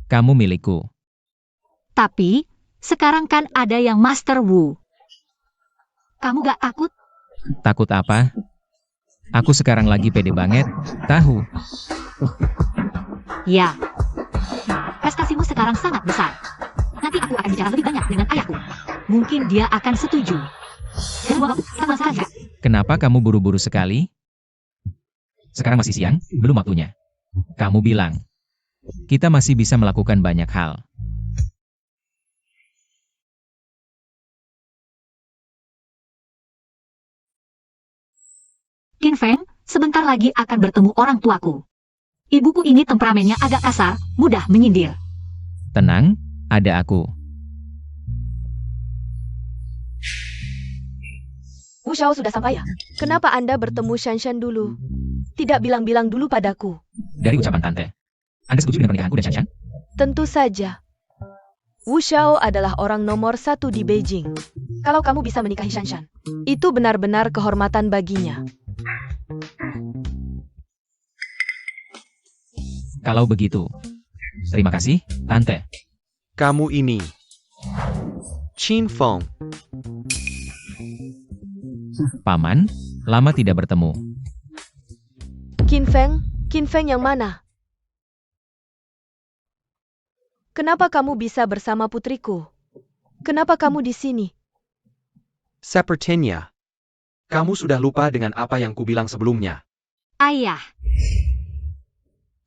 Kamu milikku. Tapi, sekarang kan ada yang Master Wu. Kamu gak takut? Takut apa? Aku sekarang lagi pede banget, tahu. Ya. Prestasimu sekarang sangat besar. Nanti aku akan bicara lebih banyak dengan ayahku. Mungkin dia akan setuju. Kedua, sama saja. Kenapa kamu buru-buru sekali? Sekarang masih siang, belum waktunya. Kamu bilang, kita masih bisa melakukan banyak hal. Qin Feng, sebentar lagi akan bertemu orang tuaku. Ibuku ini temperamennya agak kasar, mudah menyindir. Tenang, ada aku. Wu Xiao sudah sampai ya? Kenapa Anda bertemu Shanshan dulu? Tidak bilang-bilang dulu padaku. Dari ucapan tante, Anda setuju dengan pernikahanku dan Shanshan? Tentu saja. Wu Xiao adalah orang nomor 1 di Beijing. Kalau kamu bisa menikahi Shanshan, itu benar-benar kehormatan baginya. Kalau begitu, terima kasih, tante. Kamu ini. Chin Fong. Paman, lama tidak bertemu. Qin Feng yang mana? Kenapa kamu bisa bersama putriku? Kenapa kamu di sini? Sepertinya. Kamu sudah lupa dengan apa yang kubilang sebelumnya. Ayah,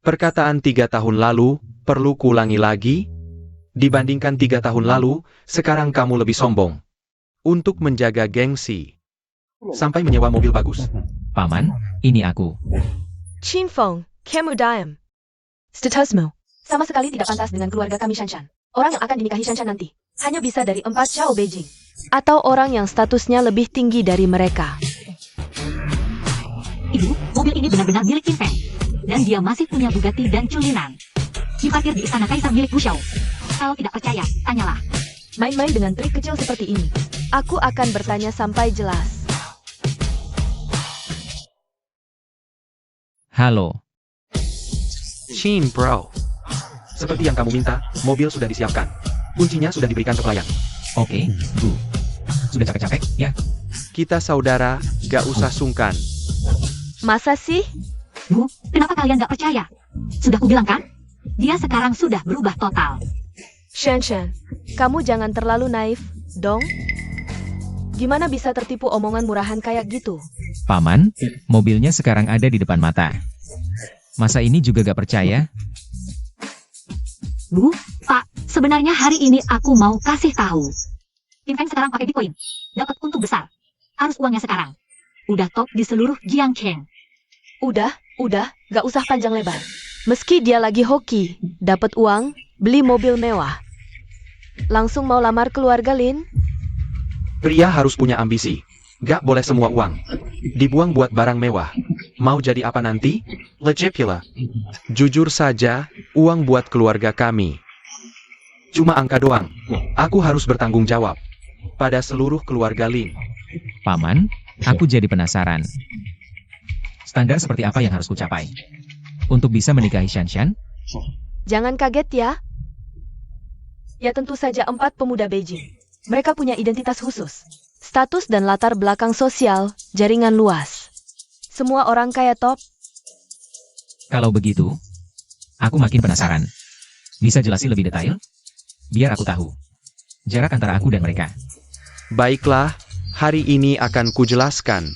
Perkataan 3 tahun lalu, perlu kuulangi lagi? Dibandingkan 3 tahun lalu, sekarang kamu lebih sombong. Untuk menjaga gengsi. Sampai menyewa mobil bagus. Paman, ini aku. Qin Feng, kamu diam. Statusmu sama sekali tidak pantas dengan keluarga kami Shanshan. Orang yang akan dinikahi Shanshan nanti hanya bisa dari 4 Xiao Beijing. Atau orang yang statusnya lebih tinggi dari mereka. Ibu, mobil ini benar-benar milik Qin Feng. Dan dia masih punya Bugatti dan culinan. Diparkir di istana kaisar milik Wu Xiao. Kalau tidak percaya, tanyalah. Main-main dengan trik kecil seperti ini. Aku akan bertanya sampai jelas. Halo. Chin bro. Seperti yang kamu minta, mobil sudah disiapkan. Kuncinya sudah diberikan ke pelayan. Oke, Bu. Sudah capek-capek, ya? Kita saudara, gak usah sungkan. Masa sih? Bu, kenapa kalian gak percaya? Sudah kubilang kan? Dia sekarang sudah berubah total. Shanshan, kamu jangan terlalu naif, dong. Gimana bisa tertipu omongan murahan kayak gitu? Paman, mobilnya sekarang ada di depan mata. Masa ini juga gak percaya? Bu, Pak, sebenarnya hari ini aku mau kasih tahu. Qin Feng sekarang pakai Bitcoin. Dapat untung besar. Harus uangnya sekarang. Udah top di seluruh Jiangcheng. Udah, gak usah panjang lebar. Meski dia lagi hoki, dapat uang, beli mobil mewah. Langsung mau lamar keluarga Lin? Pria harus punya ambisi. Gak boleh semua uang dibuang buat barang mewah. Mau jadi apa nanti? Legit pula. Jujur saja, uang buat keluarga kami cuma angka doang. Aku harus bertanggung jawab pada seluruh keluarga Lin. Paman, aku jadi penasaran. Standar seperti apa yang harus kucapai untuk bisa menikahi Shanshan? Jangan kaget ya. Ya tentu saja 4 pemuda Beijing. Mereka punya identitas khusus. Status dan latar belakang sosial, jaringan luas. Semua orang kaya top. Kalau begitu, aku makin penasaran. Bisa jelasin lebih detail? Biar aku tahu jarak antara aku dan mereka. Baiklah, hari ini akan kujelaskan.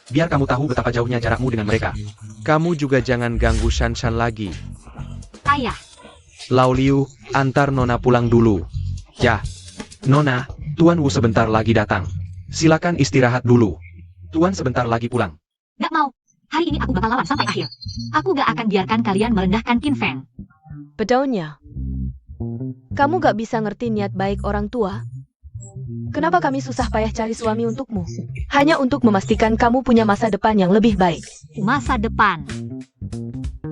Biar kamu tahu betapa jauhnya jarakmu dengan mereka. Kamu juga jangan ganggu Shanshan lagi. Ayah, Lao Liu, antar Nona pulang dulu. Ya, Nona, Tuan Wu sebentar lagi datang. Silakan istirahat dulu. Tuan sebentar lagi pulang. Gak mau. Hari ini aku bakal lawan sampai akhir. Aku gak akan biarkan kalian merendahkan Qin Feng. Bedaunya. Kamu gak bisa ngerti niat baik orang tua? Kenapa kami susah payah cari suami untukmu? Hanya untuk memastikan kamu punya masa depan yang lebih baik. Masa depan.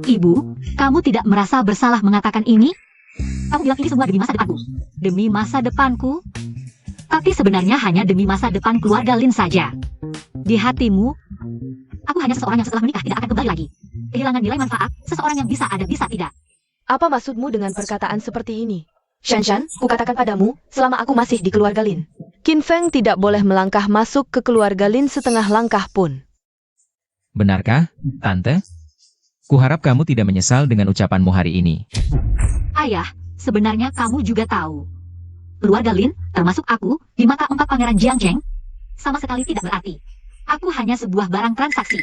Ibu, kamu tidak merasa bersalah mengatakan ini? Kamu bilang ini semua demi masa depanku. Demi masa depanku? Tapi sebenarnya hanya demi masa depan keluarga Lin saja. Di hatimu, aku hanya seseorang yang setelah menikah tidak akan kembali lagi. Kehilangan nilai manfaat, seseorang yang bisa ada bisa tidak. Apa maksudmu dengan perkataan seperti ini? Shanshan, kukatakan padamu, selama aku masih di keluarga Lin, Qin Feng tidak boleh melangkah masuk ke keluarga Lin setengah langkah pun. Benarkah, Tante? Kuharap kamu tidak menyesal dengan ucapanmu hari ini. Ayah, sebenarnya kamu juga tahu. Keluarga Lin, termasuk aku, di mata 4 pangeran Jiangcheng, sama sekali tidak berarti. Aku hanya sebuah barang transaksi.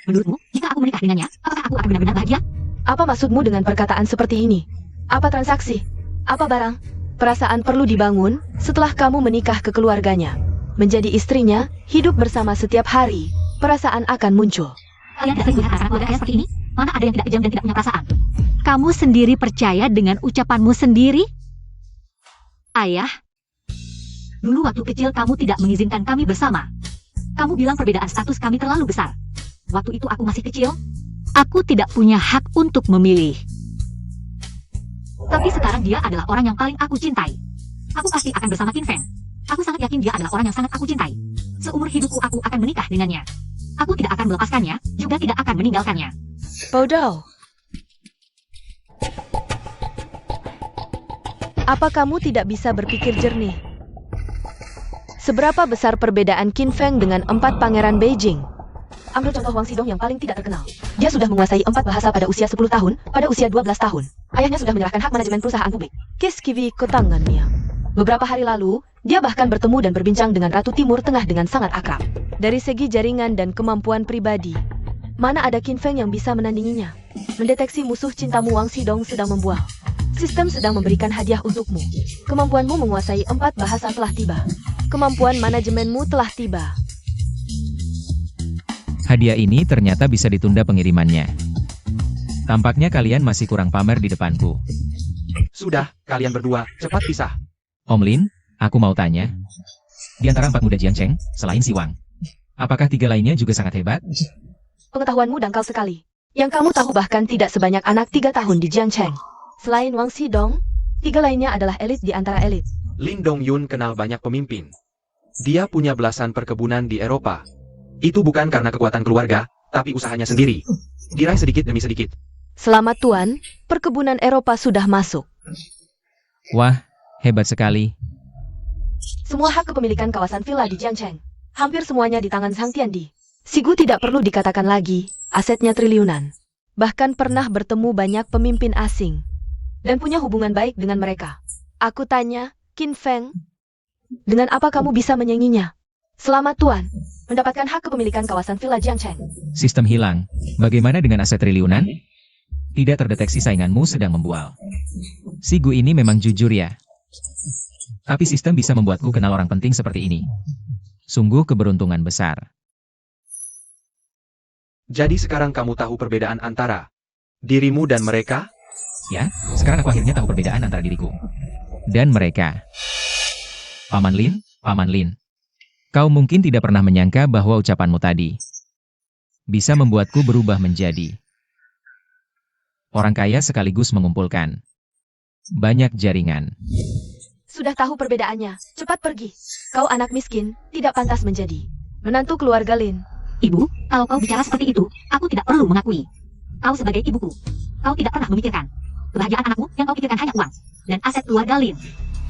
Menurutmu, jika aku menikah dengannya, apakah aku akan benar-benar bahagia? Apa maksudmu dengan perkataan seperti ini? Apa transaksi? Apa barang? Perasaan perlu dibangun setelah kamu menikah ke keluarganya. Menjadi istrinya, hidup bersama setiap hari, perasaan akan muncul. Kalian tidak sering melihat anak keluarga kaya seperti ini? Mana ada yang tidak kejam dan tidak punya perasaan? Kamu sendiri percaya dengan ucapanmu sendiri? Ayah, dulu waktu kecil kamu tidak mengizinkan kami bersama. Kamu bilang perbedaan status kami terlalu besar. Waktu itu aku masih kecil, aku tidak punya hak untuk memilih. Tapi sekarang dia adalah orang yang paling aku cintai. Aku pasti akan bersama Qin Feng. Aku sangat yakin dia adalah orang yang sangat aku cintai. Seumur hidupku aku akan menikah dengannya. Aku tidak akan melepaskannya, juga tidak akan meninggalkannya. Bodoh. Apa kamu tidak bisa berpikir jernih? Seberapa besar perbedaan Qin Feng dengan 4 pangeran Beijing? Ambil contoh Wang Xidong yang paling tidak terkenal. Dia sudah menguasai 4 bahasa pada usia 10 tahun, pada usia 12 tahun. Ayahnya sudah menyerahkan hak manajemen perusahaan publik. Kiss kiwi ke tangannya. Beberapa hari lalu, dia bahkan bertemu dan berbincang dengan Ratu Timur Tengah dengan sangat akrab. Dari segi jaringan dan kemampuan pribadi, mana ada Qin Feng yang bisa menandinginya? Mendeteksi musuh cintamu Wang Xidong sedang membual. Sistem sedang memberikan hadiah untukmu. Kemampuanmu menguasai 4 bahasa telah tiba. Kemampuan manajemenmu telah tiba. Hadiah ini ternyata bisa ditunda pengirimannya. Tampaknya kalian masih kurang pamer di depanku. Sudah, kalian berdua, cepat pisah. Om Lin, aku mau tanya. Di antara 4 muda Jiangcheng, selain si Wang, apakah 3 lainnya juga sangat hebat? Pengetahuanmu dangkal sekali. Yang kamu tahu bahkan tidak sebanyak anak 3 tahun di Jiangcheng. Selain Wang Xidong, 3 lainnya adalah elit di antara elit. Lin Dongyun kenal banyak pemimpin. Dia punya belasan perkebunan di Eropa. Itu bukan karena kekuatan keluarga, tapi usahanya sendiri. Diraih sedikit demi sedikit. Selamat Tuan, perkebunan Eropa sudah masuk. Wah, hebat sekali. Semua hak kepemilikan kawasan villa di Jiangcheng. Hampir semuanya di tangan Zhang Tiandi. Sigu tidak perlu dikatakan lagi, asetnya triliunan. Bahkan pernah bertemu banyak pemimpin asing. Dan punya hubungan baik dengan mereka. Aku tanya, Qin Feng, dengan apa kamu bisa menyainginya? Selamat Tuan, mendapatkan hak kepemilikan kawasan villa Jiangcheng. Sistem hilang. Bagaimana dengan aset triliunan? Tidak terdeteksi sainganmu sedang membual. Si Gu ini memang jujur ya. Tapi sistem bisa membuatku kenal orang penting seperti ini. Sungguh keberuntungan besar. Jadi sekarang kamu tahu perbedaan antara dirimu dan mereka? Ya, sekarang aku akhirnya tahu perbedaan antara diriku dan mereka. Paman Lin, kau mungkin tidak pernah menyangka bahwa ucapanmu tadi bisa membuatku berubah menjadi orang kaya sekaligus mengumpulkan banyak jaringan. Sudah tahu perbedaannya, cepat pergi. Kau anak miskin, tidak pantas menjadi menantu keluarga Lin. Ibu, kalau kau bicara seperti itu, aku tidak perlu mengakui. Kau sebagai ibuku, kau tidak pernah memikirkan kebahagiaan anakmu yang kau pikirkan hanya uang dan aset keluarga Lin.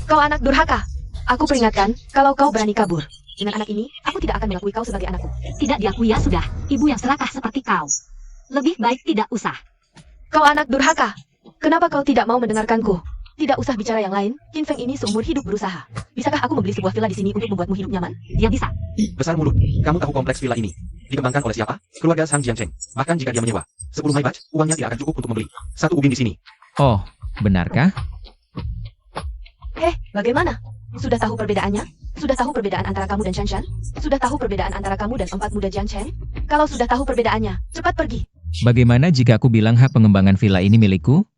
Kau anak durhaka. Aku peringatkan, kalau kau berani kabur. Dengan anak ini, aku tidak akan mengakui kau sebagai anakku. Tidak diakui ya sudah, ibu yang serakah seperti kau. Lebih baik tidak usah. Kau anak durhaka. Kenapa kau tidak mau mendengarkanku? Tidak usah bicara yang lain, Qin Feng ini seumur hidup berusaha. Bisakah aku membeli sebuah villa di sini untuk membuatmu hidup nyaman? Dia bisa. Besar mulut, kamu tahu kompleks villa ini dikembangkan oleh siapa? Keluarga Sang Jiangcheng. Bahkan jika dia menyewa 10 maibach, uangnya tidak akan cukup untuk membeli 1 ubin di sini. Oh, benarkah? Bagaimana? Sudah tahu perbedaannya? Sudah tahu perbedaan antara kamu dan Shanshan? Sudah tahu perbedaan antara kamu dan empat muda Jiangcheng? Kalau sudah tahu perbedaannya, cepat pergi. Bagaimana jika aku bilang hak pengembangan villa ini milikku?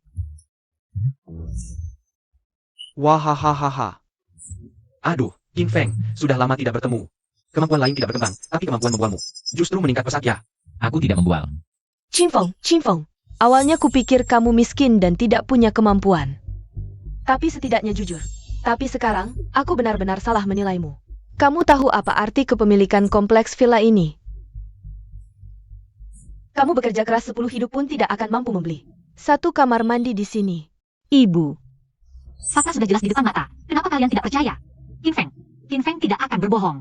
Wahahaha. Aduh, Qin Feng, sudah lama tidak bertemu. Kemampuan lain tidak berkembang, tapi kemampuan membualmu justru meningkat pesat ya. Aku tidak membual. Qin Feng, awalnya kupikir kamu miskin dan tidak punya kemampuan. Tapi setidaknya jujur. Tapi sekarang, aku benar-benar salah menilaimu. Kamu tahu apa arti kepemilikan kompleks villa ini? Kamu bekerja keras 10 hidup pun tidak akan mampu membeli. Satu kamar mandi di sini. Ibu. Fakta sudah jelas di depan mata. Kenapa kalian tidak percaya? Qin Feng tidak akan berbohong.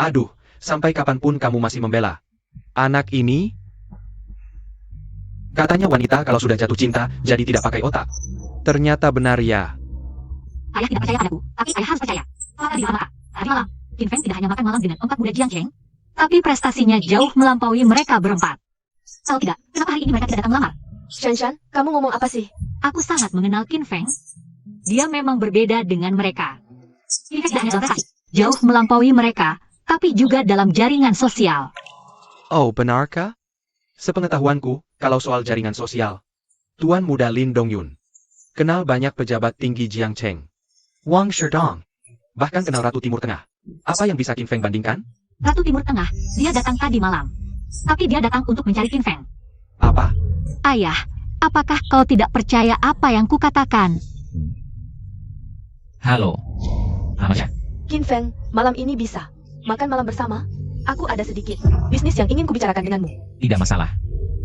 Aduh, sampai kapanpun kamu masih membela Anak ini, katanya wanita kalau sudah jatuh cinta, jadi tidak pakai otak. ternyata benar ya. Ayah tidak percaya padaku, tapi ayah harus percaya. Fakta di depan mata. Tadi malam, Qin Feng tidak hanya makan malam dengan empat muda Jiangcheng, tapi prestasinya jauh melampaui mereka berempat. Tahu tidak, kenapa hari ini mereka tidak datang melamar? Shanshan, kamu ngomong apa sih? Aku sangat mengenal Qin Feng. Dia memang berbeda dengan mereka. Qin Feng tidak hanya dalam prestasi, jauh melampaui mereka, tapi juga dalam jaringan sosial. Oh, benarkah? Sepengetahuanku, kalau soal jaringan sosial, Tuan Muda Lin Dongyun kenal banyak pejabat tinggi Jiangcheng. Wang Sherdong bahkan kenal Ratu Timur Tengah. Apa yang bisa Qin Feng bandingkan? Ratu Timur Tengah, dia datang tadi malam. Tapi dia datang untuk mencari Qin Feng. Apa? Ayah, apakah kau tidak percaya apa yang kukatakan? Halo. Amasya. Qin Feng, malam ini bisa makan malam bersama? Aku ada sedikit bisnis yang ingin kubicarakan denganmu. Tidak masalah.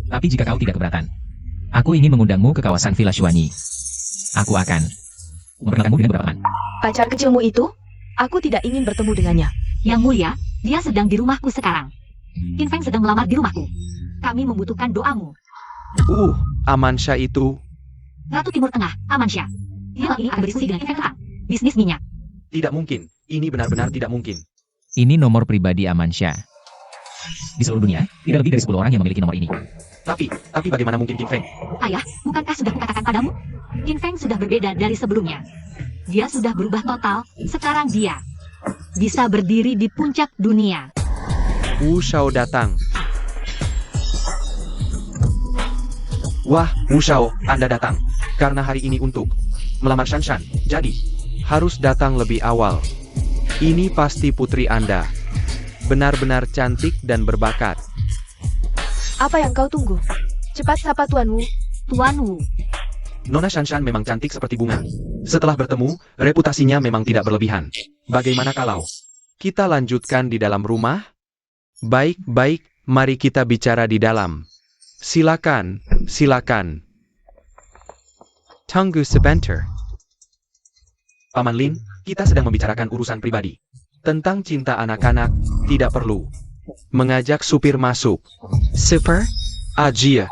Tapi jika kau tidak keberatan, aku ingin mengundangmu ke kawasan Villa Xuanyi. Aku akan memperkenalkanmu dengan beberapa teman. Pacar kecilmu itu? Aku tidak ingin bertemu dengannya. Yang mulia, dia sedang di rumahku sekarang. Qin Feng sedang melamar di rumahku. Kami membutuhkan doamu. Amansyah itu, Ratu Timur Tengah, Amansyah. Dia malam ini akan berdiskusi dengan Qin Feng tentang bisnis minyak. Tidak mungkin. Ini benar-benar tidak mungkin. Ini nomor pribadi Amansyah. Di seluruh dunia, tidak lebih dari 10 orang yang memiliki nomor ini. Tapi bagaimana mungkin Qin Feng? Ayah, bukankah sudah kukatakan padamu? Qin Feng sudah berbeda dari sebelumnya. Dia sudah berubah total, sekarang dia bisa berdiri di puncak dunia. Wu Shao datang. Wah, Wu Shao, Anda datang. Karena hari ini untuk melamar Shanshan. Jadi, Harus datang lebih awal. Ini pasti putri Anda. Benar-benar cantik dan berbakat. Apa yang kau tunggu? Cepat sapa Tuan Wu. Tuan Wu, Nona Shanshan memang cantik seperti bunga. Setelah bertemu, reputasinya memang tidak berlebihan. Bagaimana kalau Kita lanjutkan di dalam rumah? Baik, mari kita bicara di dalam. Silakan. Tunggu sebentar. Paman Lin, kita sedang membicarakan urusan pribadi. Tentang cinta anak-anak, tidak perlu mengajak supir masuk. Super? Jia.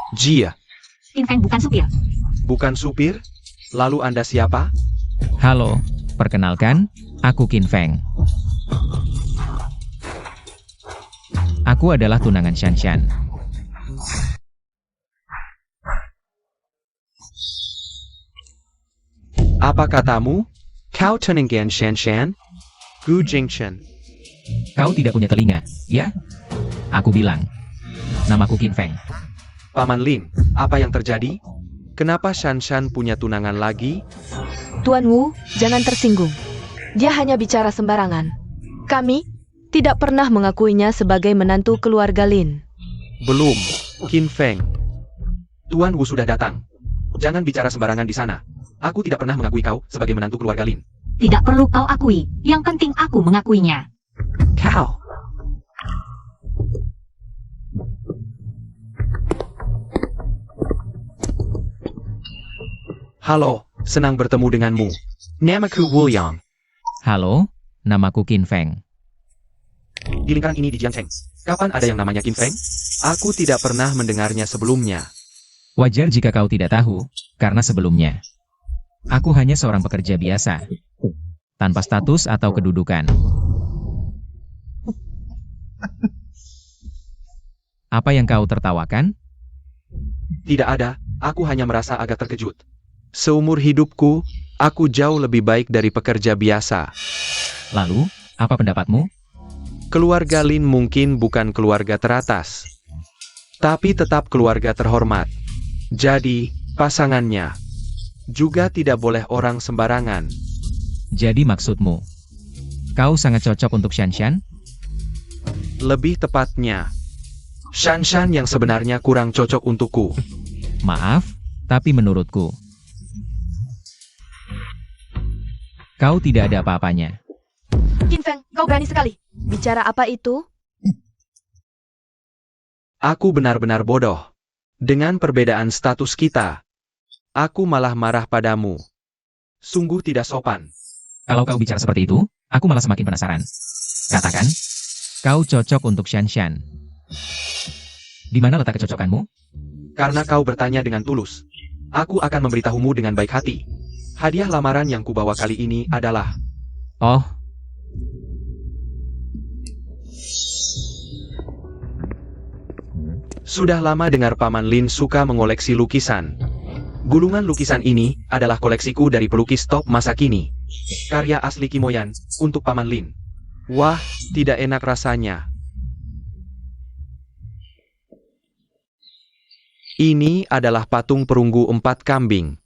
Qin Feng bukan supir. Bukan supir? Lalu Anda siapa? Halo, perkenalkan, aku Qin Feng. Aku adalah tunangan Shanshan. Apa katamu? Kau tunangan Shanshan? Gu Jingchen. Kau tidak punya telinga, ya? Aku bilang, namaku Qin Feng. Paman Lin, apa yang terjadi? Kenapa Shanshan punya tunangan lagi? Tuan Wu, jangan tersinggung. Dia hanya bicara sembarangan. Kami tidak pernah mengakuinya sebagai menantu keluarga Lin. Belum. Qin Feng. Tuan Wu sudah datang. Jangan bicara sembarangan di sana. Aku tidak pernah mengakui kau sebagai menantu keluarga Lin. Tidak perlu kau akui, yang penting aku mengakuinya. Kau. Halo, senang bertemu denganmu. Namaku William. Halo, namaku Qin Feng. Di lingkaran ini di Jiangcheng, kapan ada yang namanya Qin Feng? Aku tidak pernah mendengarnya sebelumnya. Wajar jika kau tidak tahu, karena sebelumnya, aku hanya seorang pekerja biasa, tanpa status atau kedudukan. Apa yang kau tertawakan? Tidak ada, aku hanya merasa agak terkejut. Seumur hidupku, Aku jauh lebih baik dari pekerja biasa. Lalu, apa pendapatmu? Keluarga Lin mungkin bukan keluarga teratas, tapi tetap keluarga terhormat. Jadi, pasangannya juga tidak boleh orang sembarangan. Jadi maksudmu, kau sangat cocok untuk Shanshan? Lebih tepatnya, Shanshan yang sebenarnya kurang cocok untukku. Maaf, tapi menurutku, kau tidak ada apa-apanya. Qin Feng, kau berani sekali. Bicara apa itu? Aku benar-benar bodoh. Dengan perbedaan status kita, aku malah marah padamu. Sungguh tidak sopan. Kalau kau bicara seperti itu, aku malah semakin penasaran. Katakan, kau cocok untuk Shanshan. Di mana letak kecocokanmu? Karena kau bertanya dengan tulus, aku akan memberitahumu dengan baik hati. Hadiah lamaran yang kubawa kali ini adalah... Oh, Sudah lama dengar Paman Lin suka mengoleksi lukisan. Gulungan lukisan ini adalah koleksiku dari pelukis top masa kini. Karya asli Kimoyan, untuk Paman Lin. Wah, tidak enak rasanya. Ini adalah patung perunggu 4 kambing.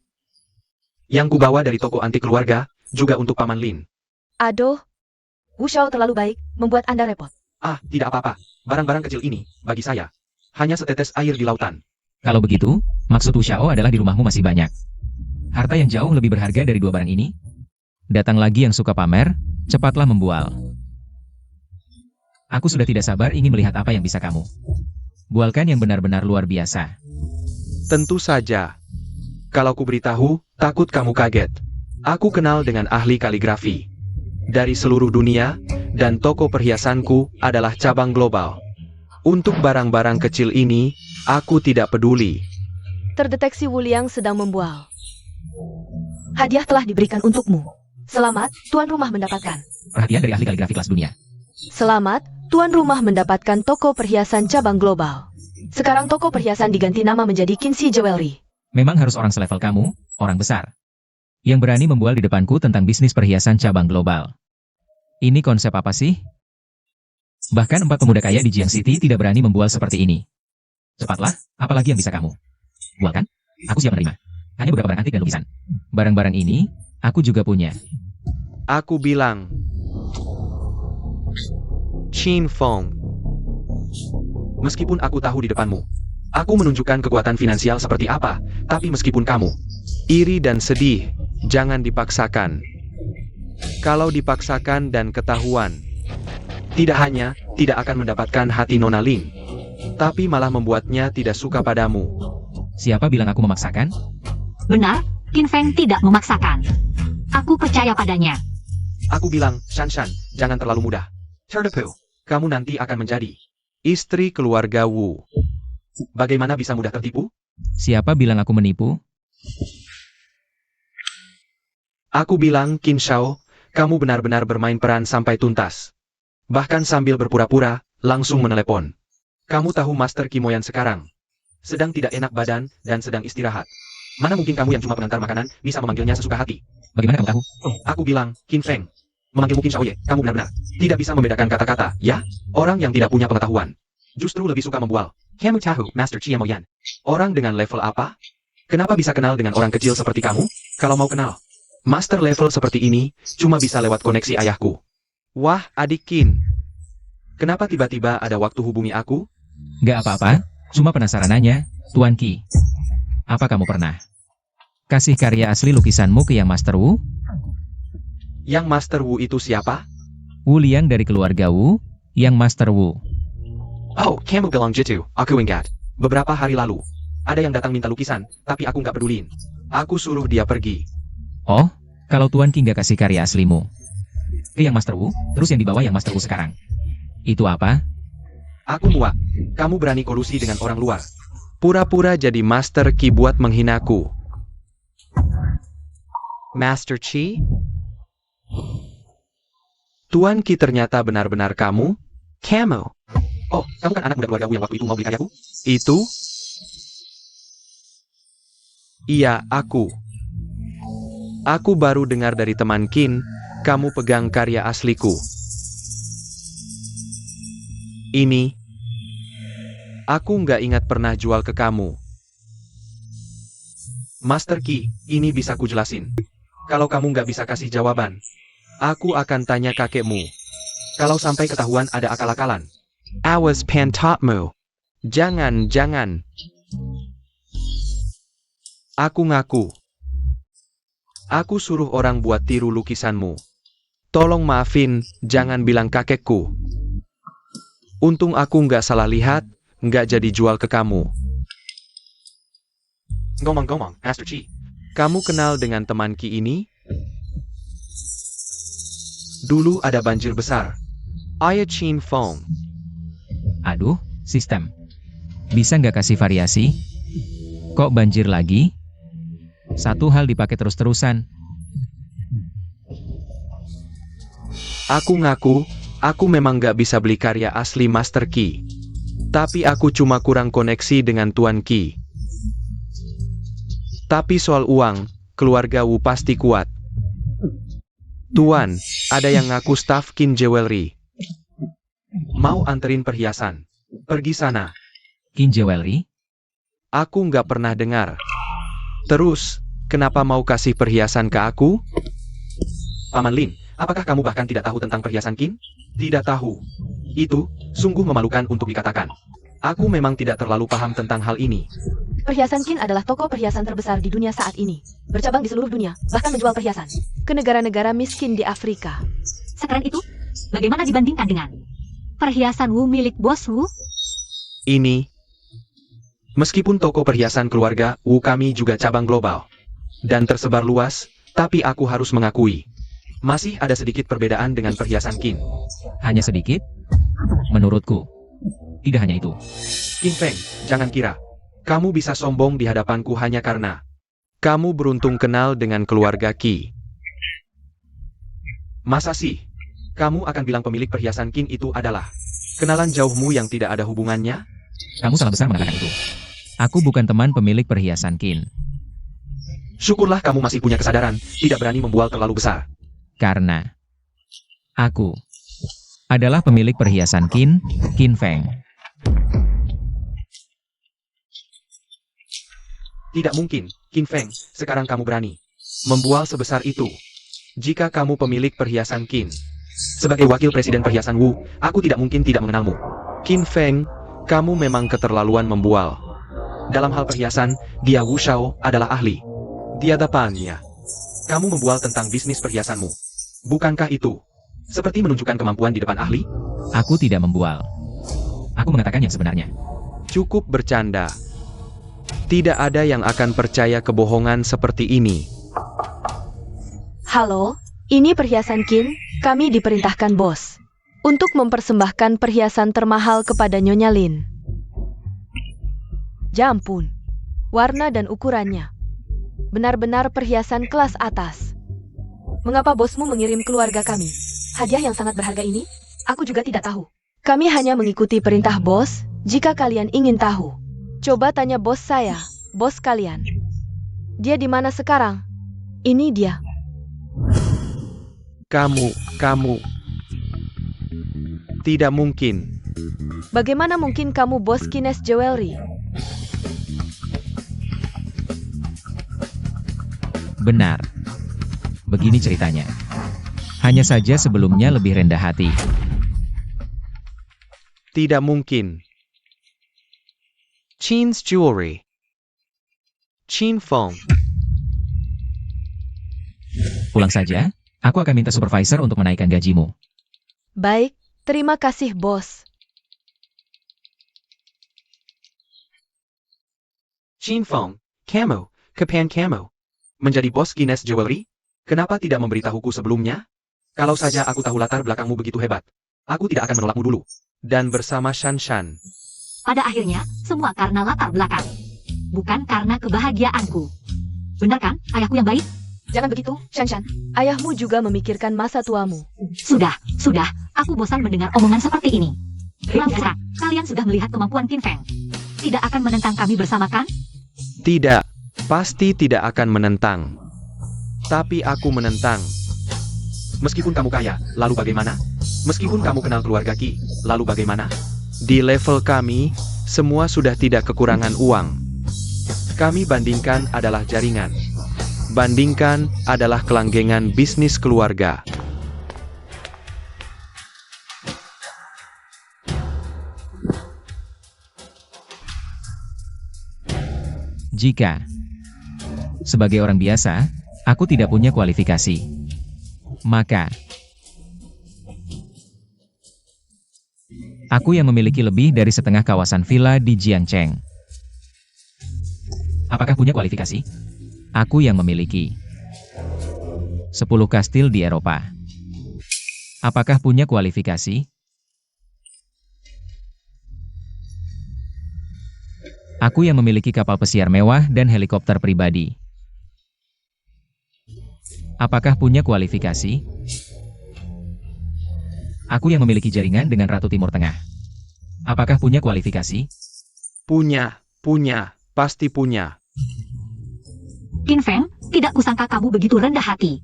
Yang kubawa dari toko antik keluarga, juga untuk Paman Lin. Aduh, Wu Xiao terlalu baik, membuat Anda repot. Ah, tidak apa-apa. Barang-barang kecil ini, bagi saya, hanya setetes air di lautan. kalau begitu, maksud Wu Xiao adalah di rumahmu masih banyak harta yang jauh lebih berharga dari dua barang ini. Datang lagi yang suka pamer, cepatlah membual. Aku sudah tidak sabar ingin melihat apa yang bisa kamu bualkan yang benar-benar luar biasa. Tentu saja. Kalau ku beritahu, takut kamu kaget. Aku kenal dengan ahli kaligrafi dari seluruh dunia, dan toko perhiasanku adalah cabang global. Untuk barang-barang kecil ini, aku tidak peduli. Terdeteksi Wu Liang sedang membual. Hadiah telah diberikan untukmu. Selamat, tuan rumah mendapatkan. Perhatian dari ahli kaligrafi kelas dunia. Selamat, tuan rumah mendapatkan toko perhiasan cabang global. Sekarang toko perhiasan diganti nama menjadi Kinsi Jewelry. Memang harus orang selevel kamu, orang besar, yang berani membual di depanku tentang bisnis perhiasan cabang global. Ini konsep apa sih? Bahkan 4 pemuda kaya di Jiang City tidak berani membual seperti ini. Cepatlah, apalagi yang bisa kamu bualkan? Aku siap menerima. Hanya beberapa barang antik dan lukisan. Barang-barang ini, aku juga punya. Aku bilang, Qin Feng. Meskipun aku tahu di depanmu, aku menunjukkan kekuatan finansial seperti apa, tapi meskipun kamu iri dan sedih, jangan dipaksakan. Kalau dipaksakan dan ketahuan, tidak hanya tidak akan mendapatkan hati Nona Lin, tapi malah membuatnya tidak suka padamu. Siapa bilang aku memaksakan? Benar, Qin Feng tidak memaksakan. Aku percaya padanya. Aku bilang, Shanshan, jangan terlalu mudah. Terdepu, kamu nanti akan menjadi istri keluarga Wu. Bagaimana bisa mudah tertipu? Siapa bilang aku menipu? Aku bilang, Qin Shao, kamu benar-benar bermain peran sampai tuntas. Bahkan sambil berpura-pura, langsung menelepon. Kamu tahu Master Kimoyan sekarang sedang tidak enak badan dan sedang istirahat. Mana mungkin kamu yang cuma pengantar makanan bisa memanggilnya sesuka hati? Bagaimana kamu tahu? Aku bilang, Qin Feng, memanggilmu Qin Shaoye, kamu benar-benar tidak bisa membedakan kata-kata, ya? Orang yang tidak punya pengetahuan justru lebih suka membual. Kamu tahu, Master Kimoyan, orang dengan level apa? Kenapa bisa kenal dengan orang kecil seperti kamu? Kalau mau kenal master level seperti ini, cuma bisa lewat koneksi ayahku. Wah, adik Qin. Kenapa tiba-tiba ada waktu hubungi aku? Gak apa-apa, cuma penasaran aja, Tuan Qi. Apa kamu pernah kasih karya asli lukisanmu ke yang Master Wu? Yang Master Wu itu siapa? Wu Liang dari keluarga Wu, yang Master Wu. Oh, kamu bilang gitu, aku ingat. Beberapa hari lalu, ada yang datang minta lukisan, tapi aku nggak pedulin. Aku suruh dia pergi. Oh, kalau Tuan Qi nggak kasih karya aslimu ke yang Master Wu, terus yang dibawa yang Master Wu sekarang, itu apa? Aku muak. Kamu berani kolusi dengan orang luar. Pura-pura jadi Master Qi buat menghinaku. Master Qi? Tuan Qi ternyata benar-benar kamu? Kamu? Oh, kamu kan anak muda keluarga Wu yang waktu itu mau beli karyaku? Itu? Iya, aku. Aku baru dengar dari teman Qin, kamu pegang karya asliku. Ini, aku nggak ingat pernah jual ke kamu. Master Qi, ini bisa kujelasin. Kalau kamu nggak bisa kasih jawaban, aku akan tanya kakekmu. Kalau sampai ketahuan ada akal-akalan. Awas pantatmu. Jangan. Aku ngaku. Aku suruh orang buat tiru lukisanmu. Tolong maafin, jangan bilang kakekku. Untung aku nggak salah lihat, nggak jadi jual ke kamu. Ngomong-ngomong, Master Qi. Kamu kenal dengan teman Qi ini? Dulu ada banjir besar. Ayah Qin Feng. Aduh, sistem. Bisa nggak kasih variasi? Kok banjir lagi? Satu hal dipakai terus-terusan. Aku ngaku, aku memang nggak bisa beli karya asli Master Qi. Tapi aku cuma kurang koneksi dengan Tuan Qi. Tapi soal uang, keluarga Wu pasti kuat. Tuan, ada yang ngaku staff Qin Jewelry. Mau anterin perhiasan. Pergi sana. Qin Jewelry? Aku nggak pernah dengar. Terus, kenapa mau kasih perhiasan ke aku? Paman Lin, apakah kamu bahkan tidak tahu tentang perhiasan Qin? Tidak tahu. Itu, sungguh memalukan untuk dikatakan. Aku memang tidak terlalu paham tentang hal ini. Perhiasan Qin adalah toko perhiasan terbesar di dunia saat ini. Bercabang di seluruh dunia, bahkan menjual perhiasan ke negara-negara miskin di Afrika. Sekeren itu? Bagaimana dibandingkan dengan perhiasan Wu milik bos Wu? Ini, Meskipun toko perhiasan keluarga Wu kami juga cabang global dan tersebar luas, tapi aku harus mengakui, masih ada sedikit perbedaan dengan perhiasan Qin. Hanya sedikit? Menurutku, tidak hanya itu. Qin Feng, jangan kira kamu bisa sombong di hadapanku hanya karena kamu beruntung kenal dengan keluarga Qi. masa sih kamu akan bilang pemilik perhiasan Qin itu adalah kenalan jauhmu yang tidak ada hubungannya? Kamu salah besar mengatakan itu. Aku bukan teman pemilik perhiasan Qin. Syukurlah kamu masih punya kesadaran, tidak berani membual terlalu besar. Karena aku adalah pemilik perhiasan Qin, Qin Feng. Tidak mungkin, Qin Feng, sekarang kamu berani membual sebesar itu. Jika kamu pemilik perhiasan Qin, sebagai wakil presiden perhiasan Wu, aku tidak mungkin tidak mengenalmu. Qin Feng, kamu memang keterlaluan membual. Dalam hal perhiasan, dia Wu Shao adalah ahli. Di hadapannya, kamu membual tentang bisnis perhiasanmu. Bukankah itu seperti menunjukkan kemampuan di depan ahli? Aku tidak membual. Aku mengatakan yang sebenarnya. Cukup bercanda. Tidak ada yang akan percaya kebohongan seperti ini. Halo, ini perhiasan Qin, kami diperintahkan bos untuk mempersembahkan perhiasan termahal kepada Nyonya Lin. Ya ampun, warna dan ukurannya benar-benar perhiasan kelas atas. Mengapa bosmu mengirim keluarga kami hadiah yang sangat berharga ini? Aku juga tidak tahu. Kami hanya mengikuti perintah bos. Jika kalian ingin tahu, coba tanya bos saya, bos kalian. Dia di mana sekarang? Ini dia. Kamu. Tidak mungkin. Bagaimana mungkin kamu bos Kines Jewelry? Benar. Begini ceritanya. Hanya saja sebelumnya lebih rendah hati. Tidak mungkin. Qin's Jewelry. Qin Feng. Pulang saja, aku akan minta supervisor untuk menaikkan gajimu. Baik, terima kasih bos. Qin Feng, kamu, Kapan kamu, menjadi bos Kines Jewelry? Kenapa tidak memberitahuku sebelumnya? Kalau saja aku tahu latar belakangmu begitu hebat, aku tidak akan menolakmu dulu. Dan bersama Shanshan. Pada akhirnya, semua karena latar belakang. Bukan karena kebahagiaanku. Benar kan, ayahku yang baik? Jangan begitu, Shanshan. Ayahmu juga memikirkan masa tuamu. Sudah. Aku bosan mendengar omongan seperti ini. Biasa, kalian sudah melihat kemampuan Qin Feng. Tidak akan menentang kami bersama kan? Tidak. Pasti tidak akan menentang. Tapi aku menentang. Meskipun kamu kaya, lalu bagaimana? Meskipun kamu kenal keluarga Ki, lalu bagaimana? Di level kami, semua sudah tidak kekurangan uang. Kami bandingkan adalah jaringan. Bandingkan adalah kelanggengan bisnis keluarga. Jika sebagai orang biasa, aku tidak punya kualifikasi, maka aku yang memiliki lebih dari setengah kawasan villa di Jiangcheng. Apakah punya kualifikasi? Aku yang memiliki 10 kastil di Eropa. Apakah punya kualifikasi? Aku yang memiliki kapal pesiar mewah dan helikopter pribadi. Apakah punya kualifikasi? Aku yang memiliki jaringan dengan Ratu Timur Tengah. Apakah punya kualifikasi? Punya, pasti punya. Qin Feng, tidak kusangka kamu begitu rendah hati.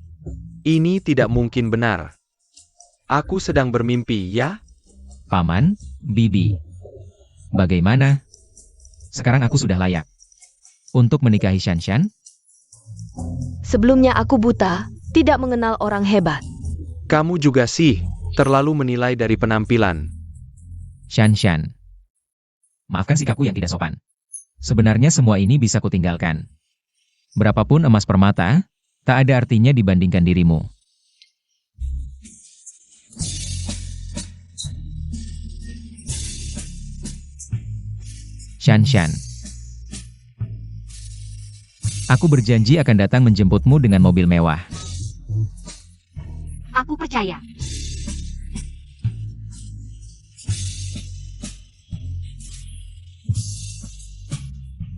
Ini tidak mungkin benar. Aku sedang bermimpi, ya? Paman, Bibi. Bagaimana? Sekarang aku sudah layak untuk menikahi Shanshan? Sebelumnya aku buta, tidak mengenal orang hebat. Kamu juga sih, terlalu menilai dari penampilan. Shanshan. Maafkan sikapku yang tidak sopan. Sebenarnya semua ini bisa kutinggalkan. Berapapun emas permata, tak ada artinya dibandingkan dirimu. Shanshan. Aku berjanji akan datang menjemputmu dengan mobil mewah. Aku percaya.